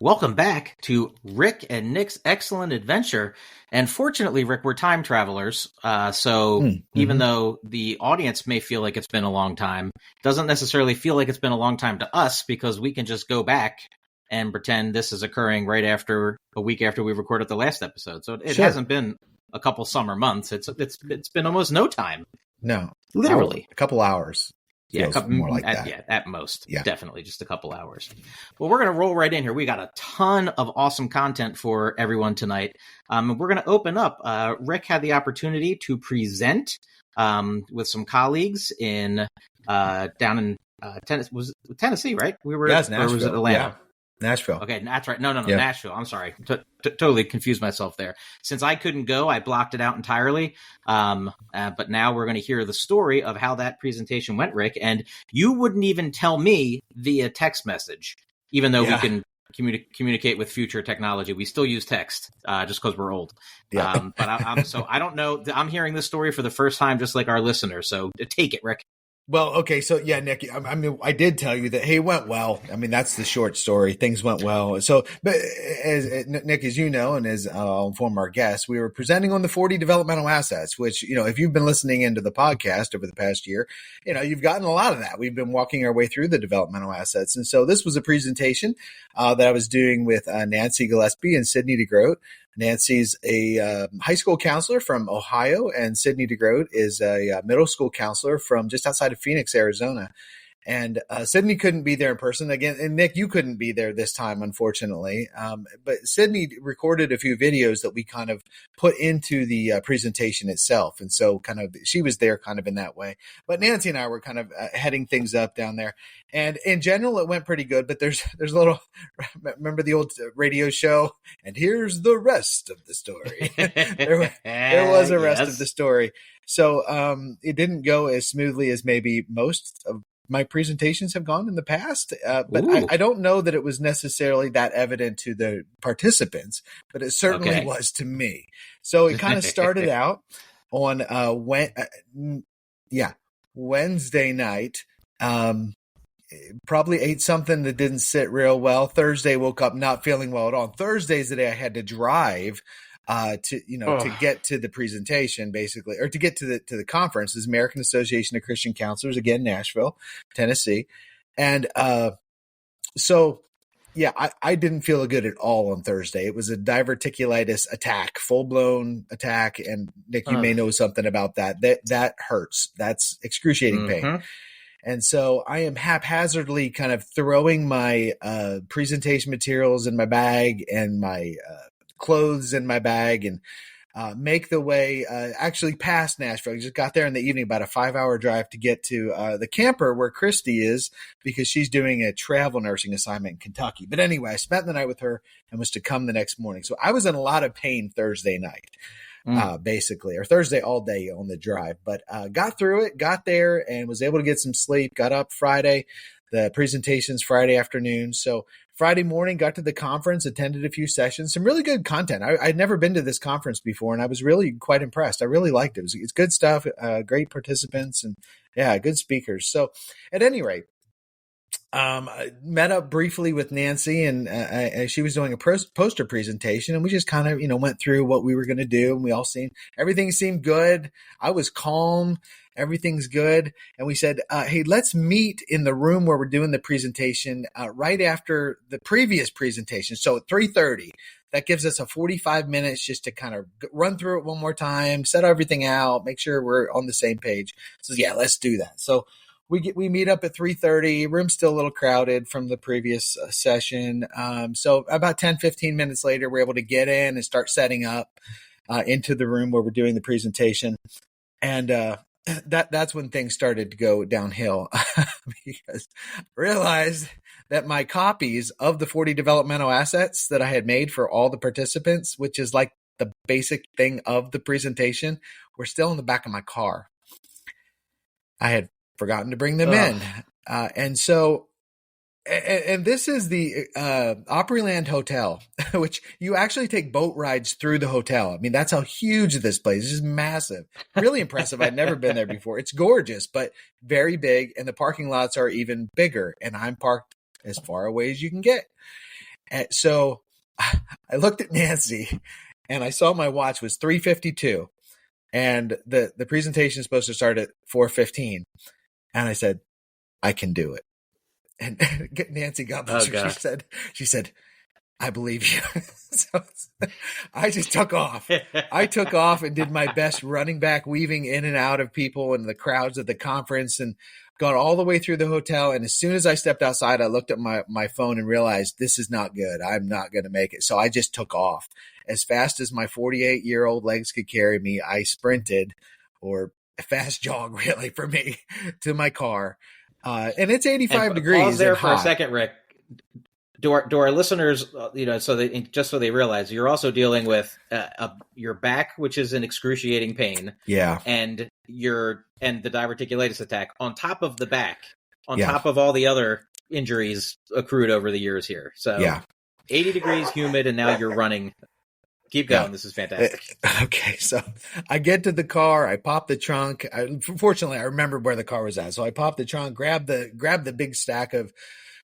Welcome back to Rick and Nick's Excellent Adventure. And fortunately, Rick, we're time travelers. Even though the audience may feel like it's been a long time, it doesn't necessarily feel like it's been a long time to us because we can just go back and pretend this is occurring right after a week after we recorded the last episode. So it hasn't been a couple summer months. It's been almost no time. No, literally a couple hours. Yeah, more like that. Yeah, at most. Yeah. Definitely just a couple hours. Well, we're going to roll right in here. We got a ton of awesome content for everyone tonight. We're going to open up. Rick had the opportunity to present with some colleagues in down in Tennessee, right? We were. Yes, Nashville. Or was it Atlanta? Yeah. Nashville. Okay, that's right. No, Nashville. I'm sorry. Totally confused myself there. Since I couldn't go, I blocked it out entirely. But now we're going to hear the story of how that presentation went, Rick. And you wouldn't even tell me via text message, even though we can communicate with future technology. We still use text just because we're old. Yeah. But I don't know. I'm hearing this story for the first time, just like our listeners. So take it, Rick. Well, okay. So yeah, Nick, I mean, I did tell you that, hey, it went well. I mean, that's the short story. Things went well. So, but Nick, as you know, and as I'll inform our guests, we were presenting on the 40 developmental assets, which, if you've been listening into the podcast over the past year, you've gotten a lot of that. We've been walking our way through the developmental assets. And so this was a presentation that I was doing with Nancy Gillespie and Sydney DeGroat. Nancy's a high school counselor from Ohio, and Sydney DeGroat is a middle school counselor from just outside of Phoenix, Arizona. And Sydney couldn't be there in person again. And Nick, you couldn't be there this time, unfortunately. But Sydney recorded a few videos that we kind of put into the presentation itself. And so she was there kind of in that way. But Nancy and I were kind of heading things up down there. And in general, it went pretty good. But there's a little, remember the old radio show? And here's the rest of the story. there was a rest of the story. So it didn't go as smoothly as maybe most of my presentations have gone in the past, but I don't know that it was necessarily that evident to the participants, but it certainly was to me. So it kind of started out on Wednesday night. Probably ate something that didn't sit real well. Thursday, woke up not feeling well at all. Thursday's the day I had to drive to get to the presentation, basically, or to get to the conference. Is American Association of Christian Counselors, again, Nashville, Tennessee. And I didn't feel good at all on Thursday. It was a diverticulitis attack, full-blown attack. And Nick, you may know something about that. That hurts. That's excruciating pain. And so I am haphazardly kind of throwing my presentation materials in my bag and my clothes in my bag and make the way actually past Nashville. I just got there in the evening, about a 5-hour drive to get to the camper where Christy is, because she's doing a travel nursing assignment in Kentucky. But anyway, I spent the night with her and was to come the next morning. So I was in a lot of pain Thursday night, basically, or Thursday all day on the drive. But got through it, got there, and was able to get some sleep. Got up Friday. The presentation's Friday afternoon. So Friday morning, got to the conference, attended a few sessions, some really good content. I'd never been to this conference before, and I was really quite impressed. I really liked it. It's good stuff, great participants, and good speakers. So at any rate, I met up briefly with Nancy, and she was doing a poster presentation, and we just kind of, went through what we were going to do, and everything seemed good. I was calm. Everything's good. And we said, hey, let's meet in the room where we're doing the presentation right after the previous presentation. So at 3:30, that gives us a 45 minutes just to kind of run through it one more time, set everything out, make sure we're on the same page. So yeah, let's do that. So we meet up at 3:30. Room's still a little crowded from the previous session. So about 10, 15 minutes later, we're able to get in and start setting up into the room where we're doing the presentation. And that's when things started to go downhill because I realized that my copies of the 40 developmental assets that I had made for all the participants, which is like the basic thing of the presentation, were still in the back of my car. I had forgotten to bring them in. And so, and this is the Opryland Hotel, which you actually take boat rides through the hotel. I mean, that's how huge this place is. It's massive. Really impressive. I'd never been there before. It's gorgeous, but very big. And the parking lots are even bigger. And I'm parked as far away as you can get. And so I looked at Nancy and I saw my watch was 3:52 and the presentation is supposed to start at 4:15. And I said, I can do it. And Nancy, God bless her, she said, I believe you. So I just took off. I took off and did my best running back, weaving in and out of people and the crowds at the conference, and got all the way through the hotel. And as soon as I stepped outside, I looked at my phone and realized this is not good. I'm not going to make it. So I just took off as fast as my 48-year-old legs could carry me. I sprinted, or a fast jog really for me, to my car. And it's 85 degrees. Pause there for hot. a second, Rick. Do our listeners, just so they realize, you're also dealing with your back, which is in excruciating pain. Yeah. And the diverticulitis attack on top of the back, top of all the other injuries accrued over the years here. So 80 degrees, humid, and now you're running. Keep going. Yeah. This is fantastic. Okay. So I get to the car. I pop the trunk. Fortunately, I remembered where the car was at. So I pop the trunk, grab the big stack of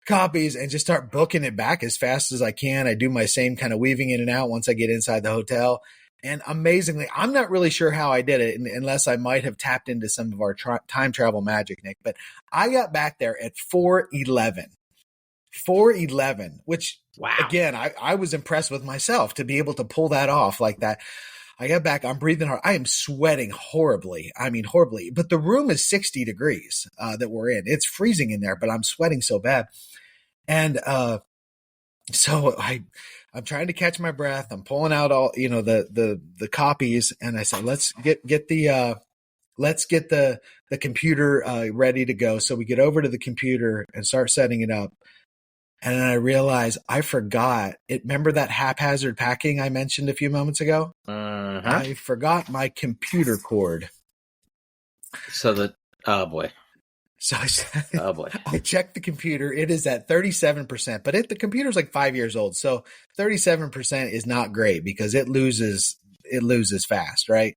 copies, and just start booking it back as fast as I can. I do my same kind of weaving in and out once I get inside the hotel. And amazingly, I'm not really sure how I did it, unless I might have tapped into some of our time travel magic, Nick. But I got back there at 4:11. 4:11, which, wow. Again, I was impressed with myself to be able to pull that off like that. I got back. I'm breathing hard. I am sweating horribly. I mean, horribly. But the room is 60 degrees that we're in. It's freezing in there, but I'm sweating so bad. And so I'm trying to catch my breath. I'm pulling out all, the copies, and I said, let's get the computer ready to go. So we get over to the computer and start setting it up. And then I realized I forgot it. Remember that haphazard packing I mentioned a few moments ago? Uh-huh. I forgot my computer cord. Oh boy. So oh boy. I checked the computer. It is at 37%, but the computer's like 5 years old. So 37% is not great because it loses fast, right?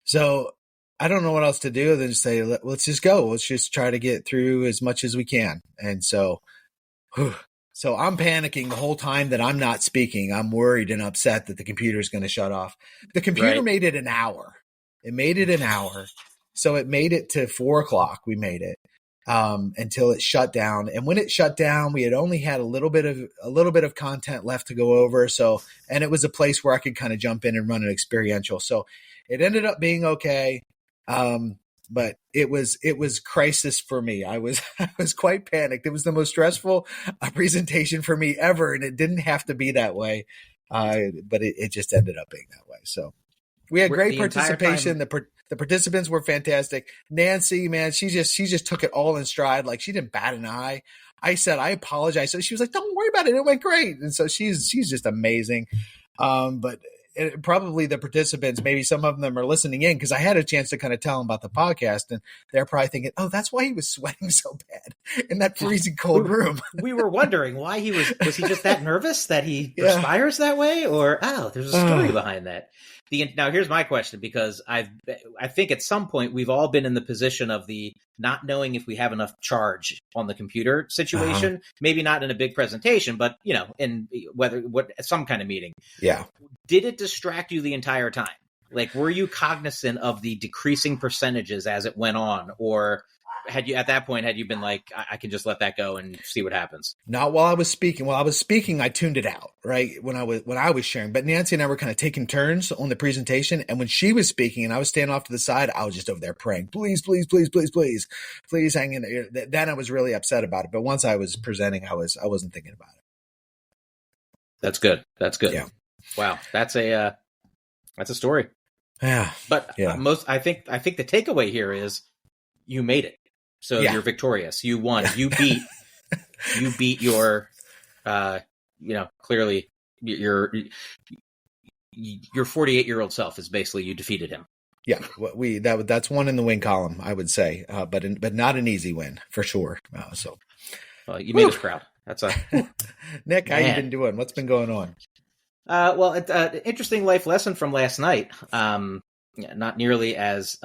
So I don't know what else to do than just say, let's just go. Let's just try to get through as much as we can. And so I'm panicking the whole time that I'm not speaking. I'm worried and upset that the computer is going to shut off. The computer made it an hour. It made it an hour. So it made it to 4:00. We made it until it shut down. And when it shut down, we had only had a little bit of content left to go over. So, and it was a place where I could kind of jump in and run an experiential. So it ended up being okay. But it was crisis for me. I was quite panicked. It was the most stressful presentation for me ever, and it didn't have to be that way. But it just ended up being that way. So we had great participation. The participants were fantastic. Nancy, man, she just took it all in stride. Like, she didn't bat an eye. I said, I apologize. So she was like, don't worry about it. It went great. And so she's just amazing. But probably the participants, maybe some of them are listening in, because I had a chance to kind of tell them about the podcast, and they're probably thinking, oh, that's why he was sweating so bad in that freezing cold room. We were wondering why he was he just that nervous that he perspires that way? Or, there's a story behind that. Now, here's my question, because I think at some point we've all been in the position of the not knowing if we have enough charge on the computer situation. Maybe not in a big presentation, but in some kind of meeting. Yeah. Did it distract you the entire time? Like, were you cognizant of the decreasing percentages as it went on, or had you been like, I can just let that go and see what happens? Not while I was speaking. While I was speaking, I tuned it out, right? When I was sharing. But Nancy and I were kind of taking turns on the presentation. And when she was speaking and I was standing off to the side, I was just over there praying, please, please, please, please, please, please hang in there. Then I was really upset about it. But once I was presenting, I wasn't thinking about it. That's good. That's good. Yeah. Wow. That's a story. Yeah. But I think the takeaway here is you made it. So you're victorious. You won. You beat your, clearly your 48-year-old self is basically, you defeated him. Yeah. That's one in the win column, I would say. But not an easy win for sure. You made us proud. That's Nick, how you been doing? What's been going on? Interesting life lesson from last night. Not nearly as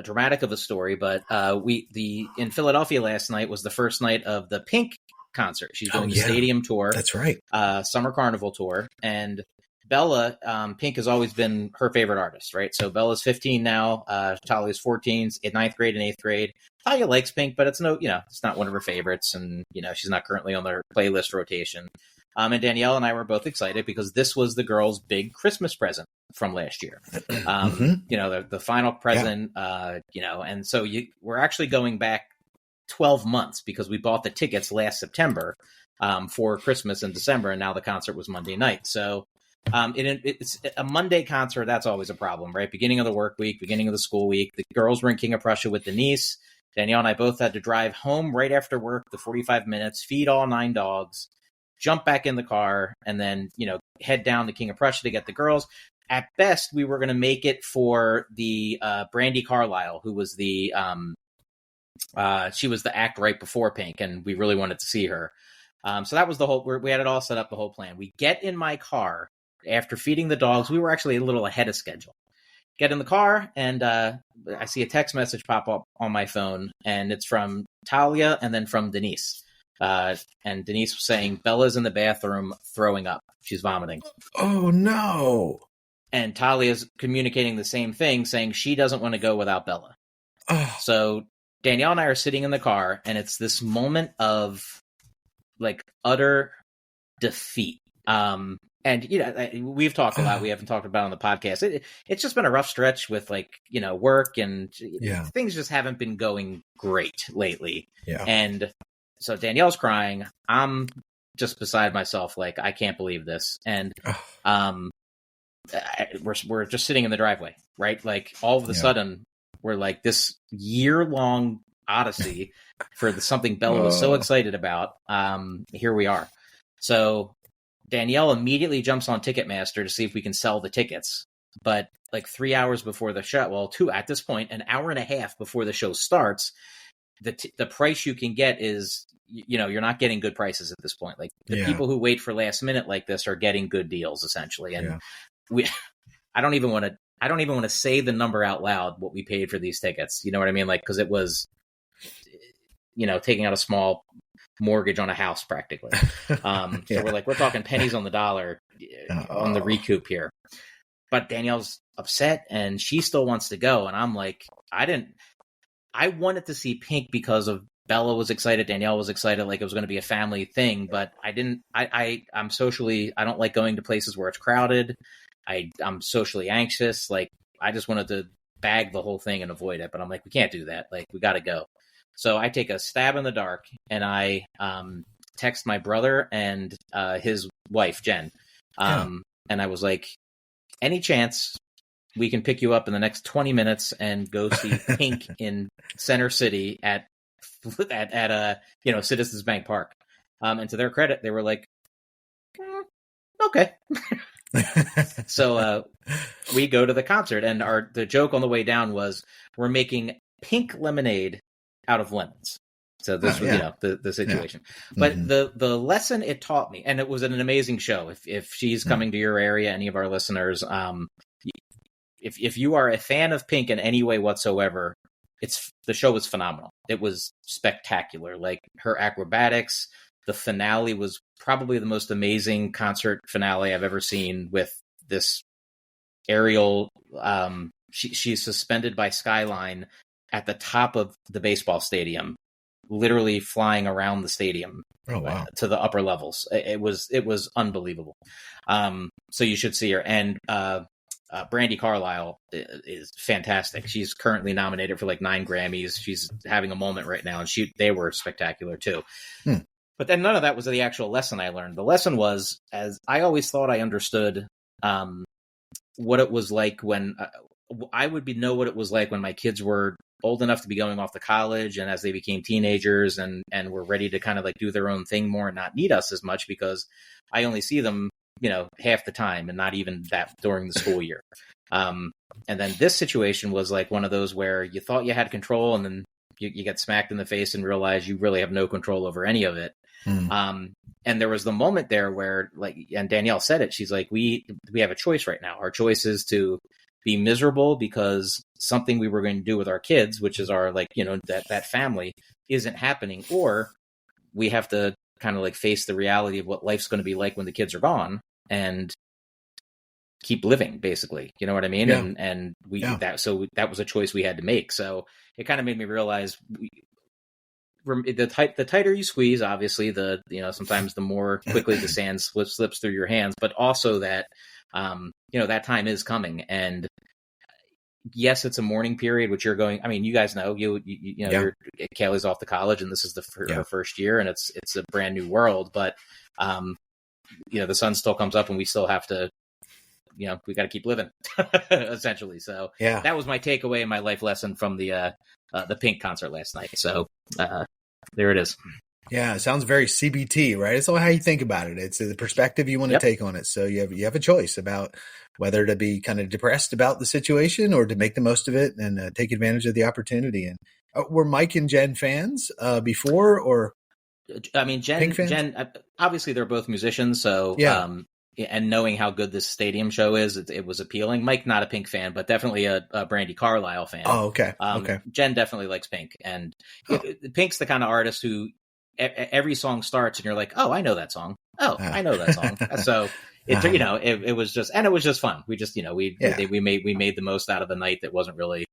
dramatic of a story, but in Philadelphia last night was the first night of the Pink concert. She's doing the stadium tour. That's right. Summer Carnival tour. And Bella, Pink has always been her favorite artist, right? So Bella's 15 now. Talia's 14, in 9th grade and 8th grade. Talia likes Pink, but it's it's not one of her favorites. And, she's not currently on their playlist rotation. And Danielle and I were both excited because this was the girls' big Christmas present from last year. The final present, and so we're actually going back 12 months because we bought the tickets last September for Christmas in December, and now the concert was Monday night. So it's a Monday concert. That's always a problem, right? Beginning of the work week, beginning of the school week. The girls were in King of Prussia with Denise. Danielle and I both had to drive home right after work, the 45 minutes, feed all 9 dogs, jump back in the car, and then, head down to King of Prussia to get the girls. At best, we were going to make it for the Brandy Carlisle, who was she was the act right before Pink, and we really wanted to see her. So that was we had it all set up, the whole plan. We get in my car after feeding the dogs. We were actually a little ahead of schedule. Get in the car, and I see a text message pop up on my phone, and it's from Talia and then from Denise. And Denise was saying, Bella's in the bathroom throwing up. She's vomiting. Oh, no. And Talia's communicating the same thing, saying she doesn't want to go without Bella. Oh. So Danielle and I are sitting in the car, and it's this moment of utter defeat. And we've talked about, we haven't talked about on the podcast. It's just been a rough stretch with work, and things just haven't been going great lately. Yeah. And so Danielle's crying. I'm just beside myself. I can't believe this. And we're just sitting in the driveway, right? All of a sudden we're this year-long odyssey for something Bella was so excited about. Here we are. So Danielle immediately jumps on Ticketmaster to see if we can sell the tickets. But 3 hours before the show, well, 2 at this point, an hour and a half before the show starts, the price you can get is, you're not getting good prices at this point. People who wait for last minute like this are getting good deals essentially. And I don't even want to say the number out loud, what we paid for these tickets. You know what I mean? Cause it was, taking out a small mortgage on a house practically. So we're talking pennies on the dollar on the recoup here, but Danielle's upset and she still wants to go. And I'm I wanted to see Pink because of Bella was excited. Danielle was excited. It was going to be a family thing, but I'm socially, I don't like going to places where it's crowded. I'm socially anxious. I just wanted to bag the whole thing and avoid it, but I'm we can't do that. We got to go. So I take a stab in the dark and I text my brother and his wife, Jen. And I was any chance we can pick you up in the next 20 minutes and go see Pink in Center City at Citizens Bank Park. And to their credit, they were okay. So we go to the concert, and the joke on the way down was we're making pink lemonade out of lemons. So this was, the situation. But the lesson it taught me, and it was an amazing show. If she's coming to your area, any of our listeners, if you are a fan of Pink in any way whatsoever, the show was phenomenal. It was spectacular. Her acrobatics, the finale was probably the most amazing concert finale I've ever seen, with this aerial. She's suspended by skyline at the top of the baseball stadium, literally flying around the stadium to the upper levels. It was unbelievable. So you should see her. And Brandy Carlisle is fantastic. She's currently nominated for 9 Grammys. She's having a moment right now, and they were spectacular too. But then none of that was the actual lesson I learned. The lesson was, as I always thought I understood what it was like when I would know what it was like when my kids were old enough to be going off to college, and as they became teenagers and were ready to kind of do their own thing more and not need us as much, because I only see them half the time, and not even that during the school year. And then this situation was one of those where you thought you had control, and then you get smacked in the face and realize you really have no control over any of it. And there was the moment there where and Danielle said it, she's we have a choice right now. Our choice is to be miserable because something we were going to do with our kids, which is our that family, isn't happening, or we have to kind of like face the reality of what life's going to be like when the kids are gone and keep living, basically. You know what I mean? Yeah. And that was a choice we had to make. So it kind of made me realize the tighter you squeeze, obviously, sometimes the more quickly the sand slips through your hands, but also that, that time is coming. And yes, it's a mourning period, which you're going. I mean, you guys know, Kaylee's off to college, and this is her first year, and it's a brand new world. But the sun still comes up, and we still have to, we got to keep living, essentially. So that was my takeaway and my life lesson from the Pink concert last night. So there it is. Yeah, it sounds very CBT, right? It's all how you think about it. It's the perspective you want to take on it. So you have a choice about whether to be kind of depressed about the situation or to make the most of it and take advantage of the opportunity. And were Mike and Jen fans before, or? I mean, Jen, obviously they're both musicians. So, and knowing how good this stadium show is, it was appealing. Mike, not a Pink fan, but definitely a Brandy Carlisle fan. Oh, okay. Okay. Jen definitely likes Pink. And Pink's the kind of artist who every song starts and you're like, oh, I know that song. Oh, I know that song. So it was just fun. We just, we made the most out of a night that wasn't really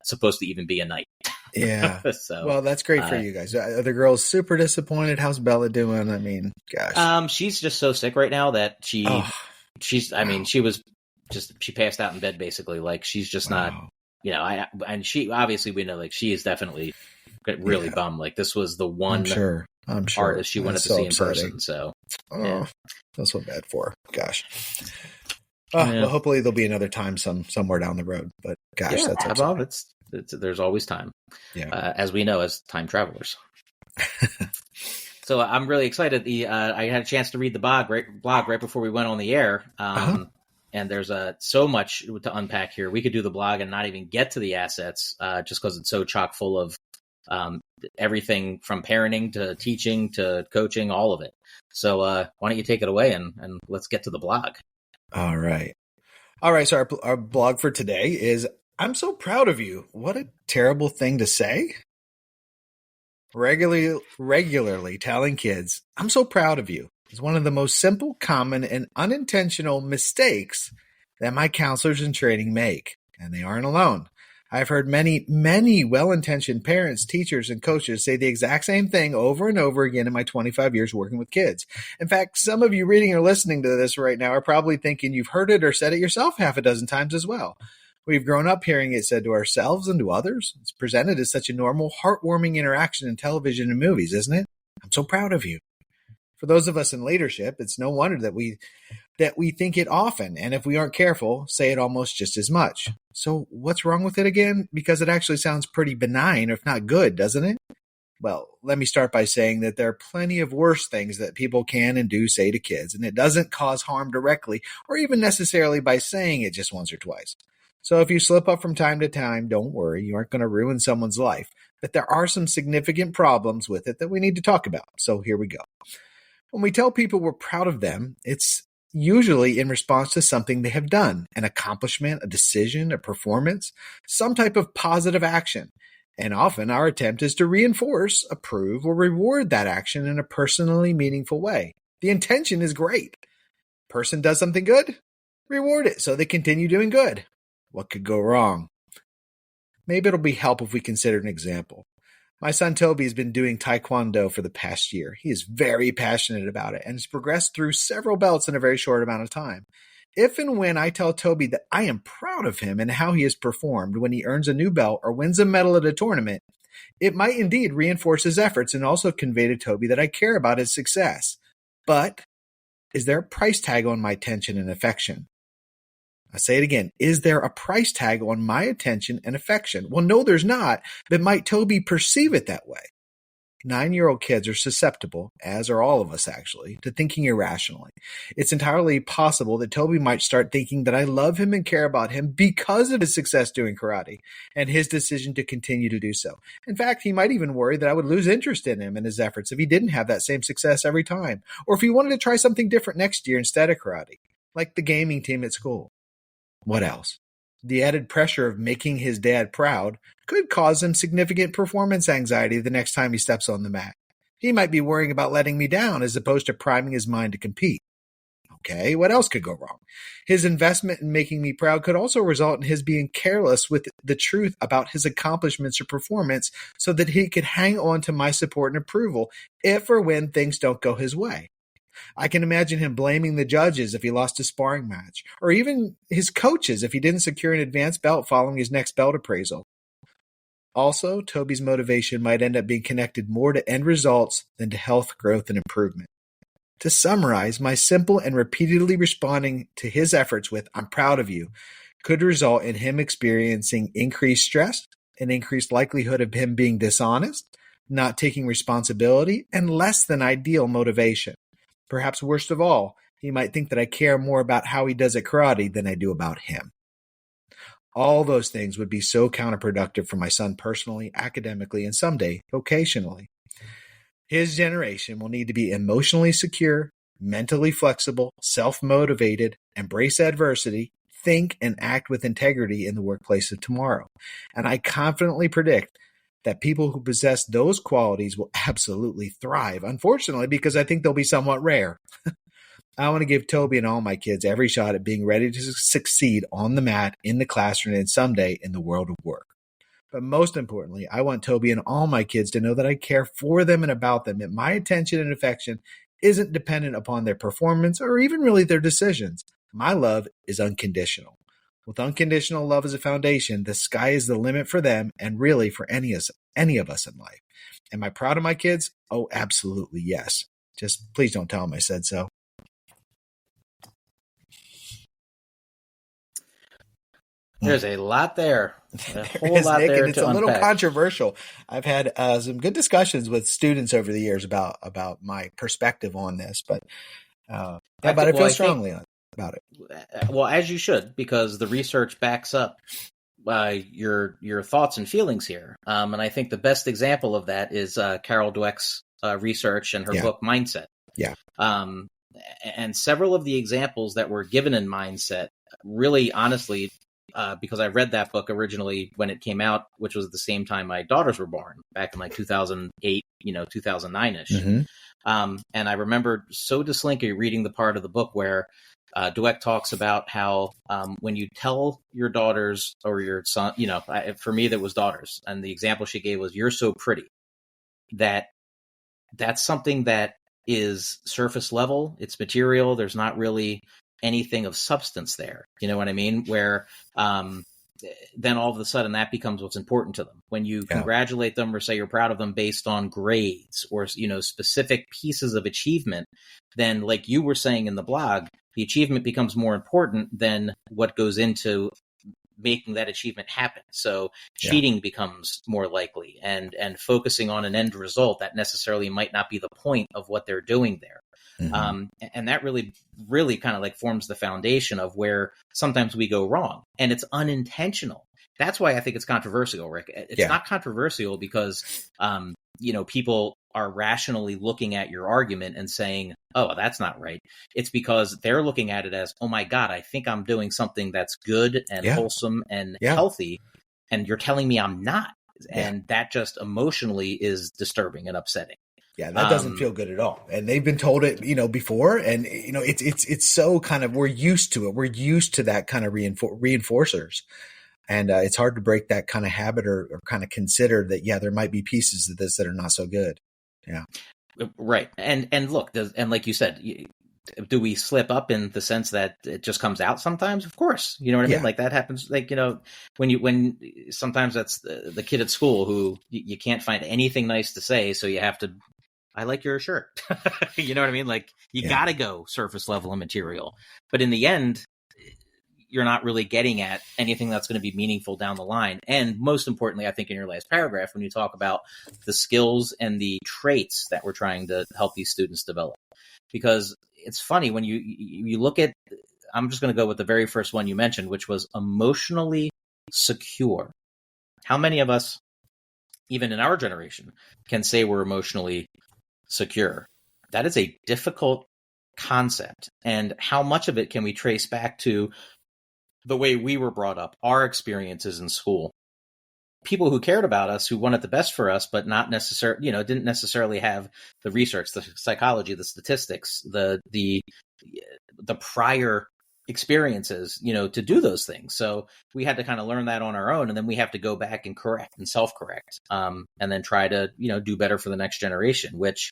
supposed to even be a night. Yeah. So, well, that's great for you guys. Are the girls super disappointed? How's Bella doing? I mean, gosh. She's just so sick right now that she passed out in bed basically. Like she's just not, and she, obviously we know, like she is definitely really bummed. Like this was the one I'm sure artist she wanted to see upsetting. In person. So that's so bad for her. Gosh. Well, hopefully there'll be another time somewhere down the road. But gosh, that's upsetting. There's always time. Yeah. As we know, as time travelers. So I'm really excited. I had a chance to read the blog right before we went on the air. And there's so much to unpack here. We could do the blog and not even get to the assets just because it's so chock full of everything from parenting to teaching to coaching, all of it. So why don't you take it away and let's get to the blog. All right. So our blog for today is, I'm so proud of you. What a terrible thing to say. Regularly telling kids, I'm so proud of you, is one of the most simple, common, and unintentional mistakes that my counselors in training make. And they aren't alone. I've heard many, many well-intentioned parents, teachers, and coaches say the exact same thing over and over again in my 25 years working with kids. In fact, some of you reading or listening to this right now are probably thinking you've heard it or said it yourself half a dozen times as well. We've grown up hearing it said to ourselves and to others. It's presented as such a normal, heartwarming interaction in television and movies, isn't it? I'm so proud of you. For those of us in leadership, it's no wonder that we think it often, and if we aren't careful, say it almost just as much. So what's wrong with it again? Because it actually sounds pretty benign, if not good, doesn't it? Well, let me start by saying that there are plenty of worse things that people can and do say to kids, and it doesn't cause harm directly or even necessarily by saying it just once or twice. So if you slip up from time to time, don't worry, you aren't going to ruin someone's life. But there are some significant problems with it that we need to talk about. So here we go. When we tell people we're proud of them, it's usually in response to something they have done, an accomplishment, a decision, a performance, some type of positive action. And often our attempt is to reinforce, approve, or reward that action in a personally meaningful way. The intention is great. Person does something good, reward it so they continue doing good. What could go wrong? Maybe it'll be help if we consider an example. My son Toby has been doing Taekwondo for the past year. He is very passionate about it and has progressed through several belts in a very short amount of time. If and when I tell Toby that I am proud of him and how he has performed when he earns a new belt or wins a medal at a tournament, it might indeed reinforce his efforts and also convey to Toby that I care about his success. But is there a price tag on my attention and affection? I say it again. Is there a price tag on my attention and affection? Well, no, there's not, but might Toby perceive it that way? 9-year-old kids are susceptible, as are all of us actually, to thinking irrationally. It's entirely possible that Toby might start thinking that I love him and care about him because of his success doing karate and his decision to continue to do so. In fact, he might even worry that I would lose interest in him and his efforts if he didn't have that same success every time, or if he wanted to try something different next year instead of karate, like the gaming team at school. What else? The added pressure of making his dad proud could cause him significant performance anxiety the next time he steps on the mat. He might be worrying about letting me down as opposed to priming his mind to compete. Okay, what else could go wrong? His investment in making me proud could also result in his being careless with the truth about his accomplishments or performance so that he could hang on to my support and approval if or when things don't go his way. I can imagine him blaming the judges if he lost a sparring match, or even his coaches if he didn't secure an advanced belt following his next belt appraisal. Also, Toby's motivation might end up being connected more to end results than to health, growth, and improvement. To summarize, my simple and repeatedly responding to his efforts with, "I'm proud of you," could result in him experiencing increased stress, an increased likelihood of him being dishonest, not taking responsibility, and less than ideal motivation. Perhaps worst of all, he might think that I care more about how he does at karate than I do about him. All those things would be so counterproductive for my son personally, academically, and someday vocationally. His generation will need to be emotionally secure, mentally flexible, self-motivated, embrace adversity, think and act with integrity in the workplace of tomorrow. And I confidently predict that people who possess those qualities will absolutely thrive, unfortunately, because I think they'll be somewhat rare. I want to give Toby and all my kids every shot at being ready to succeed on the mat, in the classroom, and someday in the world of work. But most importantly, I want Toby and all my kids to know that I care for them and about them, and my attention and affection isn't dependent upon their performance or even really their decisions. My love is unconditional. With unconditional love as a foundation, the sky is the limit for them and really for any of us in life. Am I proud of my kids? Oh, absolutely yes. Just please don't tell them I said so. There's a lot there. A whole lot Nick, there and it's to a little unpack. controversial. I've had some good discussions with students over the years about my perspective on this, but I feel strongly about it. Well, as you should, because the research backs up your thoughts and feelings here. And I think the best example of that is Carol Dweck's research and her book Mindset. Yeah. And several of the examples that were given in Mindset, really, honestly, because I read that book originally when it came out, which was at the same time my daughters were born, back in like 2008, 2009-ish. Mm-hmm. And I remember so distinctly reading the part of the book where Dweck talks about how when you tell your daughters or your son, for me, that was daughters. And the example she gave was, "You're so pretty," that's something that is surface level. It's material. There's not really anything of substance there. You know what I mean? Where then all of a sudden that becomes what's important to them. When you congratulate them or say you're proud of them based on grades or, specific pieces of achievement, then like you were saying in the blog, the achievement becomes more important than what goes into making that achievement happen. So cheating becomes more likely, and focusing on an end result that necessarily might not be the point of what they're doing there. Mm-hmm. And that really, really kind of like forms the foundation of where sometimes we go wrong, and it's unintentional. That's why I think it's controversial, Rick. It's not controversial because, people are rationally looking at your argument and saying, "Oh, that's not right." It's because they're looking at it as, "Oh my God, I think I'm doing something that's good and wholesome and healthy, and you're telling me I'm not." And that just emotionally is disturbing and upsetting. Yeah, that doesn't feel good at all. And they've been told it, before. And, it's so kind of, we're used to it. We're used to that kind of reinforcers. And it's hard to break that kind of habit or kind of consider that, there might be pieces of this that are not so good. Yeah. Right. And look, and like you said, do we slip up in the sense that it just comes out sometimes? Of course. You know what I mean? Like that happens, like, when sometimes that's the kid at school who you can't find anything nice to say. So you have to, "I like your shirt." You know what I mean? Like you got to go surface level and material, but in the end, you're not really getting at anything that's going to be meaningful down the line. And most importantly, I think in your last paragraph, when you talk about the skills and the traits that we're trying to help these students develop, because it's funny when you look at, I'm just going to go with the very first one you mentioned, which was emotionally secure. How many of us, even in our generation, can say we're emotionally secure? That is a difficult concept. And how much of it can we trace back to the way we were brought up, our experiences in school, people who cared about us, who wanted the best for us, but not necessarily, didn't necessarily have the research, the psychology, the statistics, the prior experiences, to do those things. So we had to kind of learn that on our own, and then we have to go back and correct and self-correct, and then try to, do better for the next generation, which,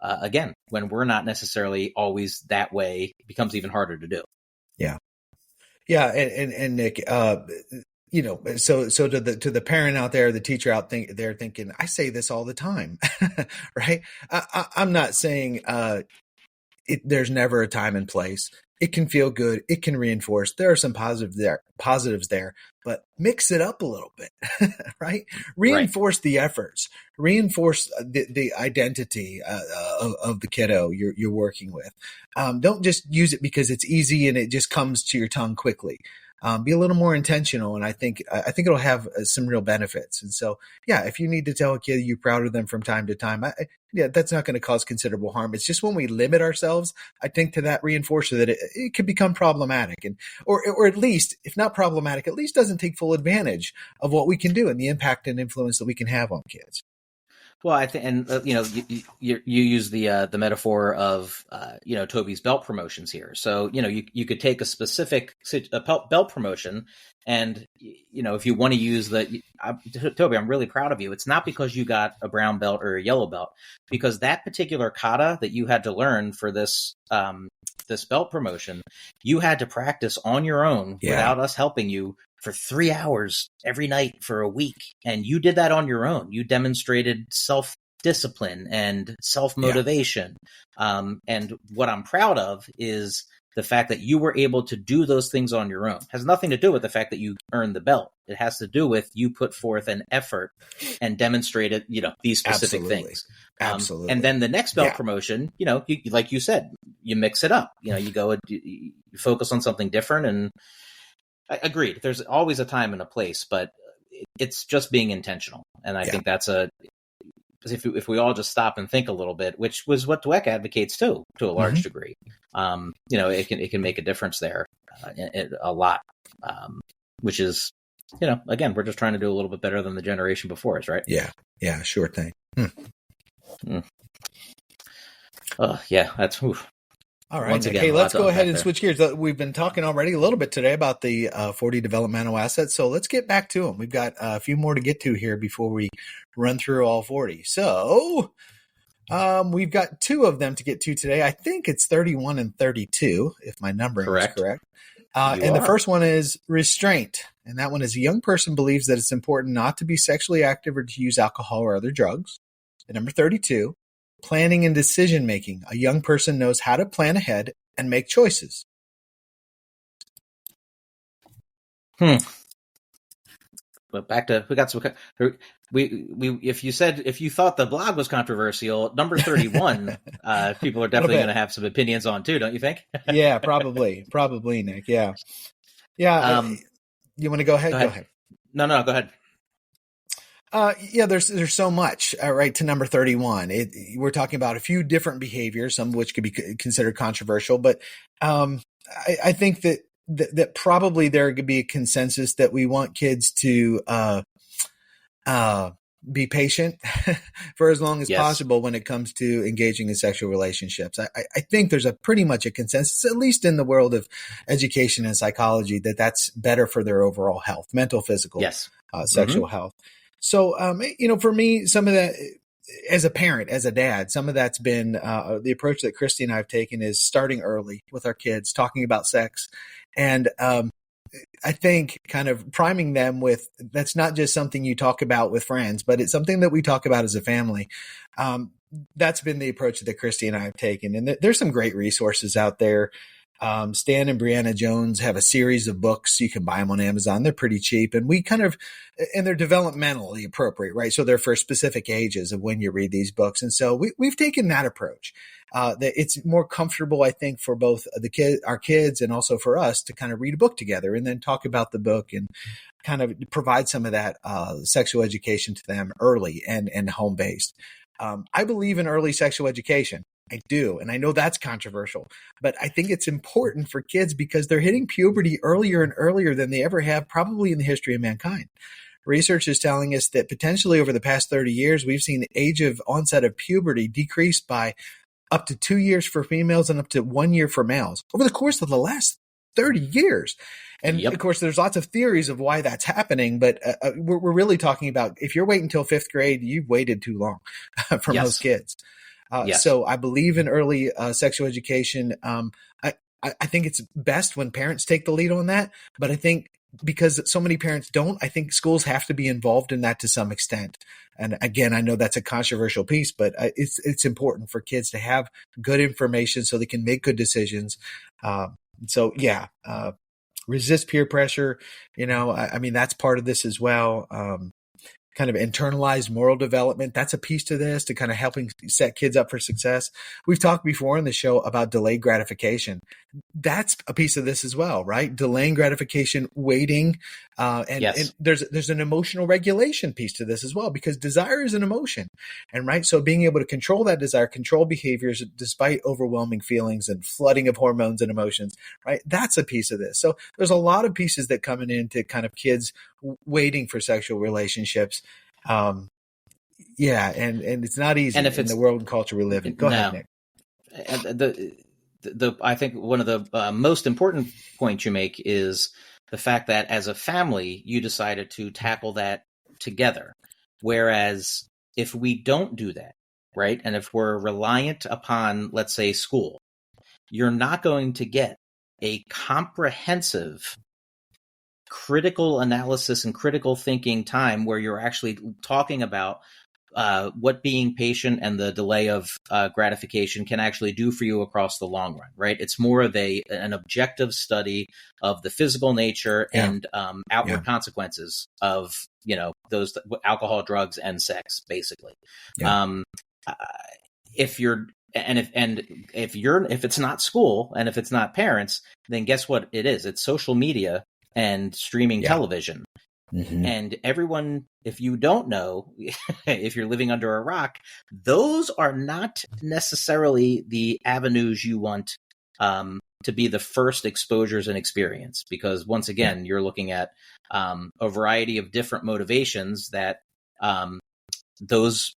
again, when we're not necessarily always that way, it becomes even harder to do. Yeah. Yeah. And Nick, so to the parent out there, the teacher out there thinking, I say this all the time, right? I'm not saying, there's never a time and place. It can feel good. It can reinforce. There are some positives there, but mix it up a little bit, right? Reinforce the efforts. Reinforce the identity of the kiddo you're working with. Don't just use it because it's easy and it just comes to your tongue quickly. Be a little more intentional, and I think it'll have some real benefits. And so, yeah, if you need to tell a kid you're proud of them from time to time, that's not going to cause considerable harm. It's just when we limit ourselves, I think, to that reinforcer, that it could become problematic, and or at least, if not problematic, at least doesn't take full advantage of what we can do and the impact and influence that we can have on kids. Well, I think, and you use the metaphor of Toby's belt promotions here. So you could take a specific belt promotion, and if you want to use Toby, I'm really proud of you. It's not because you got a brown belt or a yellow belt, because that particular kata that you had to learn for this belt promotion, you had to practice on your own without us helping you for 3 hours every night for a week. And you did that on your own. You demonstrated self-discipline and self-motivation. And what I'm proud of is the fact that you were able to do those things on your own. It has nothing to do with the fact that you earned the belt. It has to do with you put forth an effort and demonstrated, these specific things. Absolutely. And then the next belt promotion, like you said, you mix it up. You go and you focus on something different. And agreed. There's always a time and a place, but it's just being intentional. And I think that's if we all just stop and think a little bit, which was what Dweck advocates too, to a large degree, it can make a difference there a lot, which is, again, we're just trying to do a little bit better than the generation before us, right? Yeah. Yeah. Sure thing. That's, oof. All right, Nick. Hey, let's go ahead and switch gears. We've been talking already a little bit today about the 40 developmental assets, so let's get back to them. We've got a few more to get to here before we run through all 40. So we've got 2 of them to get to today. I think it's 31 and 32, if my numbering is correct. The first one is restraint, and that one is a young person believes that it's important not to be sexually active or to use alcohol or other drugs. And number 32, planning and decision making. A young person knows how to plan ahead and make choices. But back to if you thought the blog was controversial, number 31, people are definitely going to have some opinions on too, don't you think? Yeah, probably, Nick. Yeah. You want to go ahead? Go ahead. No, go ahead. There's so much, right, to number 31. We're talking about a few different behaviors, some of which could be considered controversial, but I think that probably there could be a consensus that we want kids to be patient for as long as possible when it comes to engaging in sexual relationships. I think there's pretty much a consensus, at least in the world of education and psychology, that's better for their overall health, mental, physical, sexual health. So, for me, some of that, as a parent, as a dad, some of that's been the approach that Christy and I have taken is starting early with our kids, talking about sex. And I think kind of priming them with, that's not just something you talk about with friends, but it's something that we talk about as a family. That's been the approach that Christy and I have taken. And there's some great resources out there. Stan and Brianna Jones have a series of books. You can buy them on Amazon. They're pretty cheap, and they're developmentally appropriate, right? So they're for specific ages of when you read these books. And so we've taken that approach. That it's more comfortable, I think, for both our kids and also for us to kind of read a book together and then talk about the book and kind of provide some of that sexual education to them early and home based. I believe in early sexual education. I do. And I know that's controversial, but I think it's important for kids because they're hitting puberty earlier and earlier than they ever have probably in the history of mankind, research is telling us that potentially over the past 30 years, we've seen the age of onset of puberty decrease by up to 2 years for females and up to 1 year for males over the course of the last 30 years. And of course, there's lots of theories of why that's happening, but we're really talking about if you're waiting until 5th grade, you've waited too long for most kids. So I believe in early sexual education. I think it's best when parents take the lead on that, but I think because so many parents don't, I think schools have to be involved in that to some extent. And again, I know that's a controversial piece, but it's important for kids to have good information so they can make good decisions. Resist peer pressure. I mean, that's part of this as well. Kind of internalized moral development. That's a piece to this, to kind of helping set kids up for success. We've talked before on the show about delayed gratification. That's a piece of this as well, right? Delaying gratification, waiting, and there's an emotional regulation piece to this as well, because desire is an emotion, and right. So being able to control that desire, control behaviors despite overwhelming feelings and flooding of hormones and emotions, right? That's a piece of this. So there's a lot of pieces that coming into kind of kids waiting for sexual relationships. And it's not easy in the world and culture we live in. Go ahead, Nick. I think one of the most important points you make is the fact that as a family, you decided to tackle that together. Whereas if we don't do that, right, and if we're reliant upon, let's say, school, you're not going to get a comprehensive critical analysis and critical thinking time where you're actually talking about what being patient and the delay of gratification can actually do for you across the long run, right? It's more of an objective study of the physical nature and outward consequences of, those alcohol, drugs, and sex, basically. If it's not school and if it's not parents, then guess what it is? It's social media and streaming television. Mm-hmm. And everyone, if you don't know, if you're living under a rock, those are not necessarily the avenues you want to be the first exposures and experience. Because once again, you're looking at a variety of different motivations that those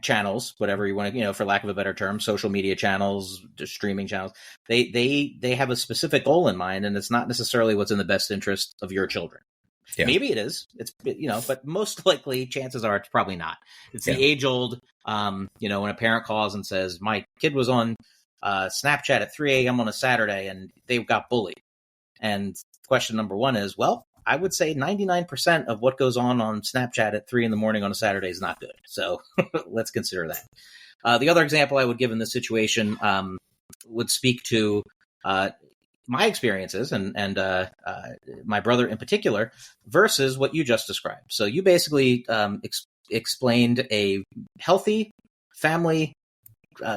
channels, whatever you want to, for lack of a better term, social media channels, streaming channels, they have a specific goal in mind, and it's not necessarily what's in the best interest of your children. Yeah. Maybe it is. It's but most likely, chances are it's probably not. It's the age old, when a parent calls and says, "My kid was on Snapchat at 3 a.m. on a Saturday and they got bullied." And question number one is, well, I would say 99% of what goes on Snapchat at 3 a.m. on a Saturday is not good. So let's consider that. The other example I would give in this situation would speak to my experiences and my brother in particular versus what you just described. So you basically explained a healthy family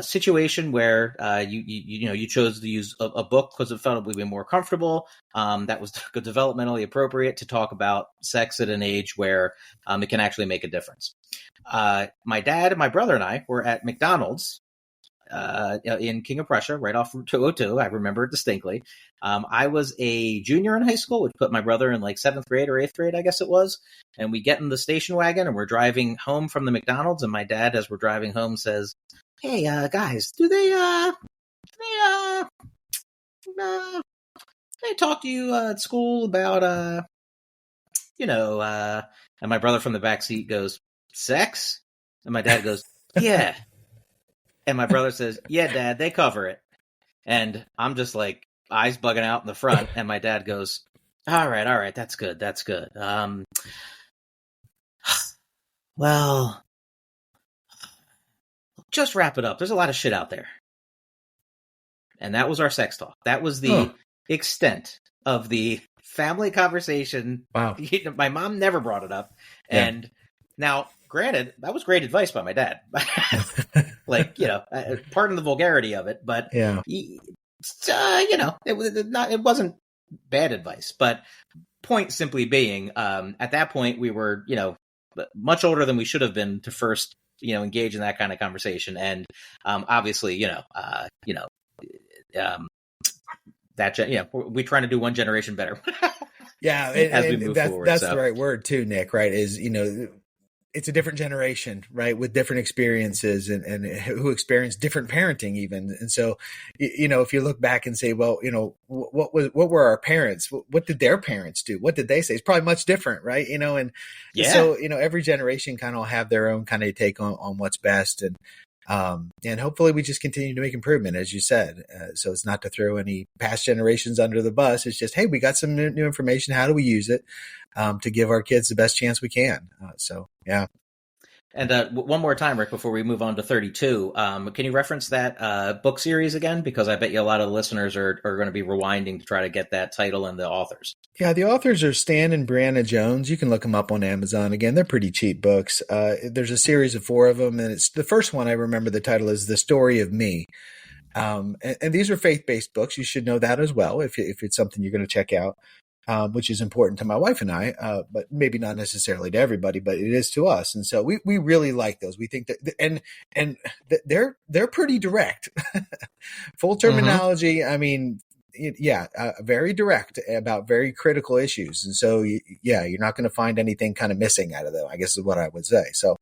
situation where you chose to use a book because it felt it would be more comfortable. That was developmentally appropriate to talk about sex at an age where it can actually make a difference. My dad and my brother and I were at McDonald's in King of Prussia, right off Route 202. I remember it distinctly. I was a junior in high school, which put my brother in like 7th grade or 8th grade, I guess it was. And we get in the station wagon and we're driving home from the McDonald's. And my dad, as we're driving home, says, "Hey, guys, do they talk to you at school about, and my brother from the back seat goes, "Sex?" And my dad goes, "Yeah." And my brother says, "Yeah, Dad, they cover it." And I'm just like eyes bugging out in the front. And my dad goes, all right. That's good. Well, just wrap it up. There's a lot of shit out there. And that was our sex talk. That was the extent of the family conversation. Wow. My mom never brought it up. Yeah. And now, granted, that was great advice by my dad. Pardon the vulgarity of it, but it wasn't bad advice. But point simply being, at that point, we were, much older than we should have been to first, engage in that kind of conversation. And obviously, we're trying to do one generation better. Yeah, as we and move that's forward. that's the So right word too, Nick. Right? Is it's a different generation, right, with different experiences and who experience different parenting even. And so, if you look back and say, well, what were our parents? What did their parents do? What did they say? It's probably much different, right? And yeah. so, every generation kind of have their own kind of take on what's best. And hopefully we just continue to make improvement, as you said. So it's not to throw any past generations under the bus. It's just, hey, we got some new information. How do we use it to give our kids the best chance we can? So, yeah. And one more time, Rick, before we move on to 32, can you reference that book series again? Because I bet you a lot of the listeners are going to be rewinding to try to get that title and the authors. Yeah, the authors are Stan and Brianna Jones. You can look them up on Amazon. Again, they're pretty cheap books. There's a series of 4 of them, and it's the first one I remember the title is The Story of Me. And these are faith-based books. You should know that as well if it's something you're going to check out. Which is important to my wife and I, but maybe not necessarily to everybody, but it is to us. And so we really like those. We think that, and they're pretty direct. Full terminology. I mean, very direct about very critical issues. And so, you're not going to find anything kind of missing out of them, I guess is what I would say. So,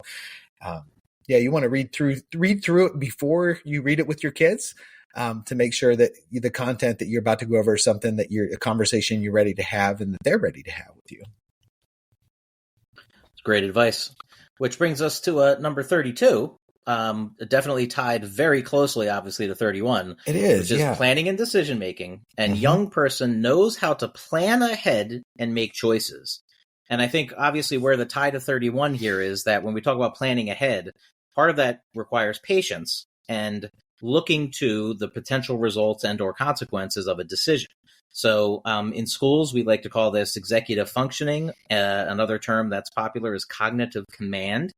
you want to read through it before you read it with your kids. To make sure that the content that you're about to go over is something that a conversation you're ready to have and that they're ready to have with you. It's great advice. Which brings us to number 32. Definitely tied very closely, obviously, to 31. It is, which is planning and decision making. And young person knows how to plan ahead and make choices. And I think, obviously, where the tie to 31 here is that when we talk about planning ahead, part of that requires patience and looking to the potential results and or consequences of a decision. So in schools, we like to call this executive functioning. Another term that's popular is cognitive command.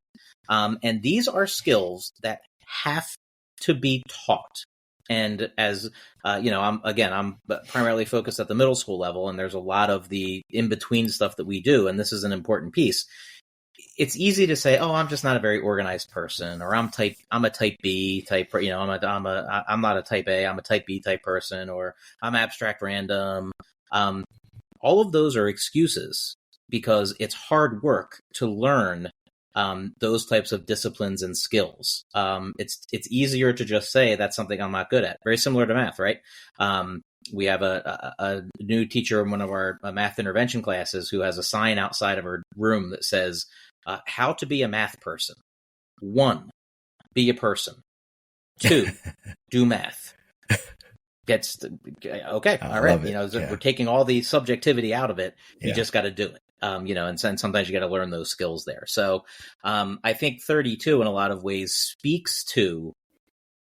And these are skills that have to be taught. And as I'm primarily focused at the middle school level, and there's a lot of the in-between stuff that we do, and this is an important piece. It's easy to say, "Oh, I'm just not a very organized person," or "I'm a type B type." I'm not a type A. I'm a type B type person, or I'm abstract random. All of those are excuses because it's hard work to learn those types of disciplines and skills. It's easier to just say that's something I'm not good at. Very similar to math, right? We have a new teacher in one of our math intervention classes who has a sign outside of her room that says, how to be a math person. 1, be a person. 2, do math. Okay, all right. We're taking all the subjectivity out of it. You just got to do it. And sometimes you got to learn those skills there. So I think 32 in a lot of ways speaks to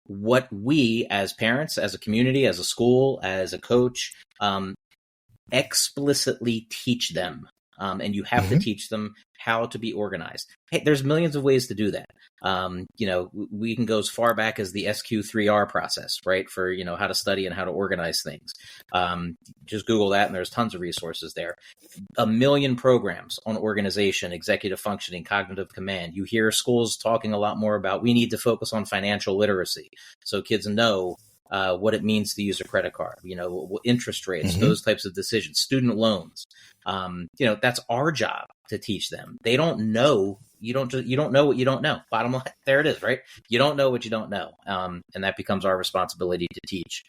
what we as parents, as a community, as a school, as a coach, explicitly teach them. And you have to teach them how to be organized. Hey, there's millions of ways to do that. We can go as far back as the SQ3R process, right? For, how to study and how to organize things. Just Google that and there's tons of resources there. A million programs on organization, executive functioning, cognitive command. You hear schools talking a lot more about we need to focus on financial literacy so kids know what it means to use a credit card, interest rates, those types of decisions, student loans. That's our job to teach them. They don't know. You don't know what you don't know. Bottom line, there it is, right? You don't know what you don't know. And that becomes our responsibility to teach.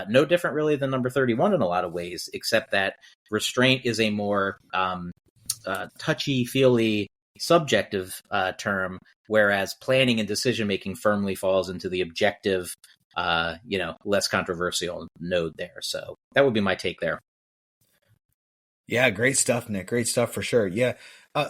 No different really than number 31 in a lot of ways, except that restraint is a more touchy-feely, subjective term, whereas planning and decision-making firmly falls into the objective, less controversial node there. So that would be my take there. Yeah, great stuff, Nick. Great stuff for sure. Yeah.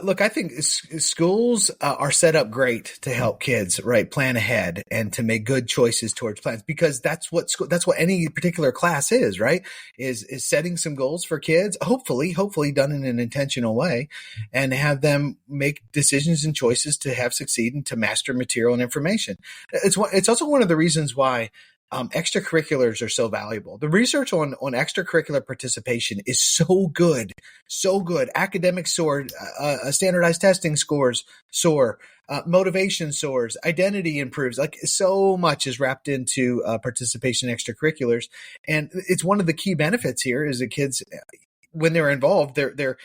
Look, I think schools are set up great to help kids, right, plan ahead and to make good choices towards plans, because that's what any particular class is, right? Is setting some goals for kids, hopefully done in an intentional way, and have them make decisions and choices to have succeed and to master material and information. It's also one of the reasons why extracurriculars are so valuable. The research on extracurricular participation is so good. Academic soar, standardized testing scores soar, motivation soars, identity improves. Like, so much is wrapped into participation in extracurriculars. And it's one of the key benefits here is that kids, when they're involved, they're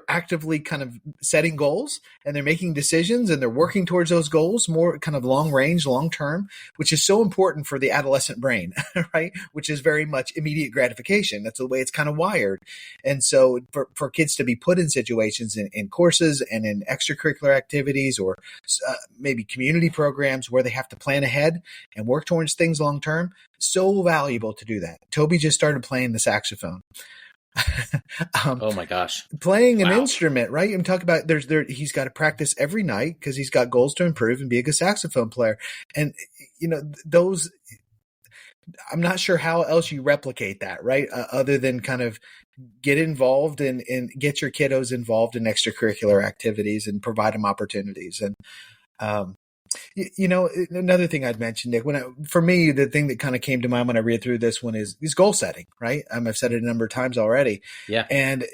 actively kind of setting goals, and they're making decisions, and they're working towards those goals more kind of long range, long term, which is so important for the adolescent brain, right? Which is very much immediate gratification. That's the way it's kind of wired. And so for kids to be put in situations in courses and in extracurricular activities, or maybe community programs where they have to plan ahead and work towards things long term, so valuable to do that. Toby just started playing the saxophone. Oh my gosh. Playing an instrument, right? I'm talking about he's got to practice every night because he's got goals to improve and be a good saxophone player. And, those, I'm not sure how else you replicate that, right? Other than kind of get involved and get your kiddos involved in extracurricular activities and provide them opportunities. And, another thing I'd mention, Nick, for me, the thing that kind of came to mind when I read through this one is goal setting, right? I've said it a number of times already. Yeah. And,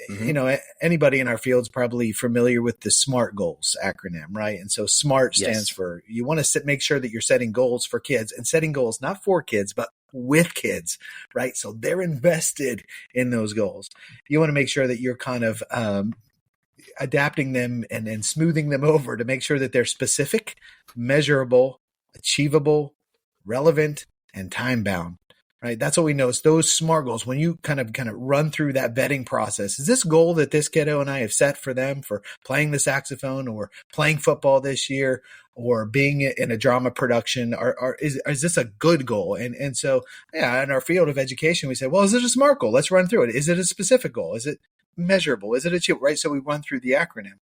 anybody in our field is probably familiar with the SMART goals acronym, right? And so SMART stands for, you want to make sure that you're setting goals for kids, and setting goals not for kids, but with kids, right? So they're invested in those goals. You want to make sure that you're kind of, adapting them and smoothing them over to make sure that they're specific, measurable, achievable, relevant, and time bound, right? That's what we know. It's those SMART goals. When you kind of run through that vetting process, is this goal that this kiddo and I have set for them for playing the saxophone or playing football this year or being in a drama production, or is this a good goal? And so, in our field of education, we say, well, is it a SMART goal? Let's run through it. Is it a specific goal? Is it measurable? Is it achievable? Right? So we run through the acronym.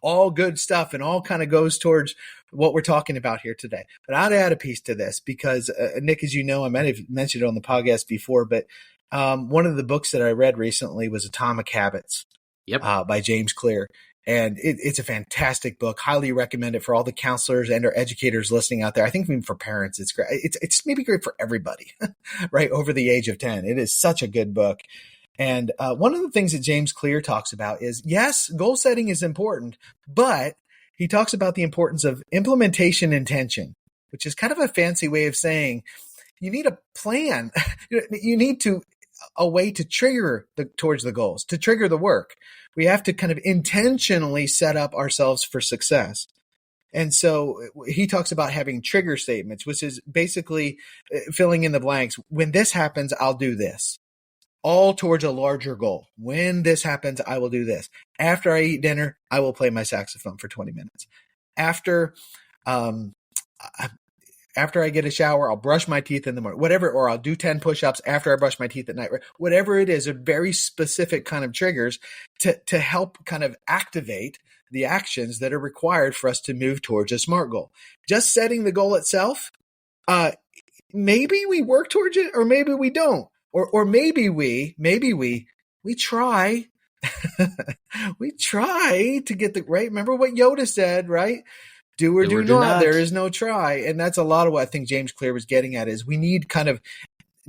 All good stuff, and all kind of goes towards what we're talking about here today. But I'd add a piece to this because, Nick, as you know, I might have mentioned it on the podcast before, but one of the books that I read recently was Atomic Habits by James Clear. And it's a fantastic book. Highly recommend it for all the counselors and our educators listening out there. I think even for parents, it's great. It's maybe great for everybody, right? Over the age of 10. It is such a good book. And one of the things that James Clear talks about is, yes, goal setting is important, but he talks about the importance of implementation intention, which is kind of a fancy way of saying you need a plan. You need a way to trigger towards the goals, to trigger the work. We have to kind of intentionally set up ourselves for success. And so he talks about having trigger statements, which is basically filling in the blanks. When this happens, I'll do this. All towards a larger goal. When this happens, I will do this. After I eat dinner, I will play my saxophone for 20 minutes. After I get a shower, I'll brush my teeth in the morning, whatever, or I'll do 10 push-ups after I brush my teeth at night. Whatever it is, a very specific kind of triggers to help kind of activate the actions that are required for us to move towards a SMART goal. Just setting the goal itself, maybe we work towards it, or maybe we don't. Or maybe we try, we try to get the right. Remember what Yoda said, right? Do or do not. There is no try. And that's a lot of what I think James Clear was getting at, is we need kind of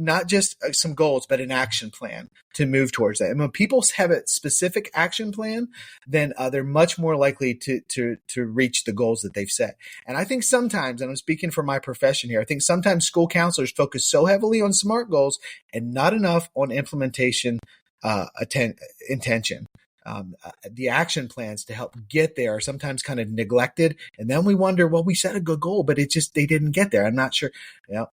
not just some goals, but an action plan to move towards that. And when people have a specific action plan, then they're much more likely to reach the goals that they've set. And I think sometimes, and I'm speaking for my profession here, I think sometimes school counselors focus so heavily on SMART goals and not enough on implementation intention. The action plans to help get there are sometimes kind of neglected. And then we wonder, well, we set a good goal, but they didn't get there. I'm not sure,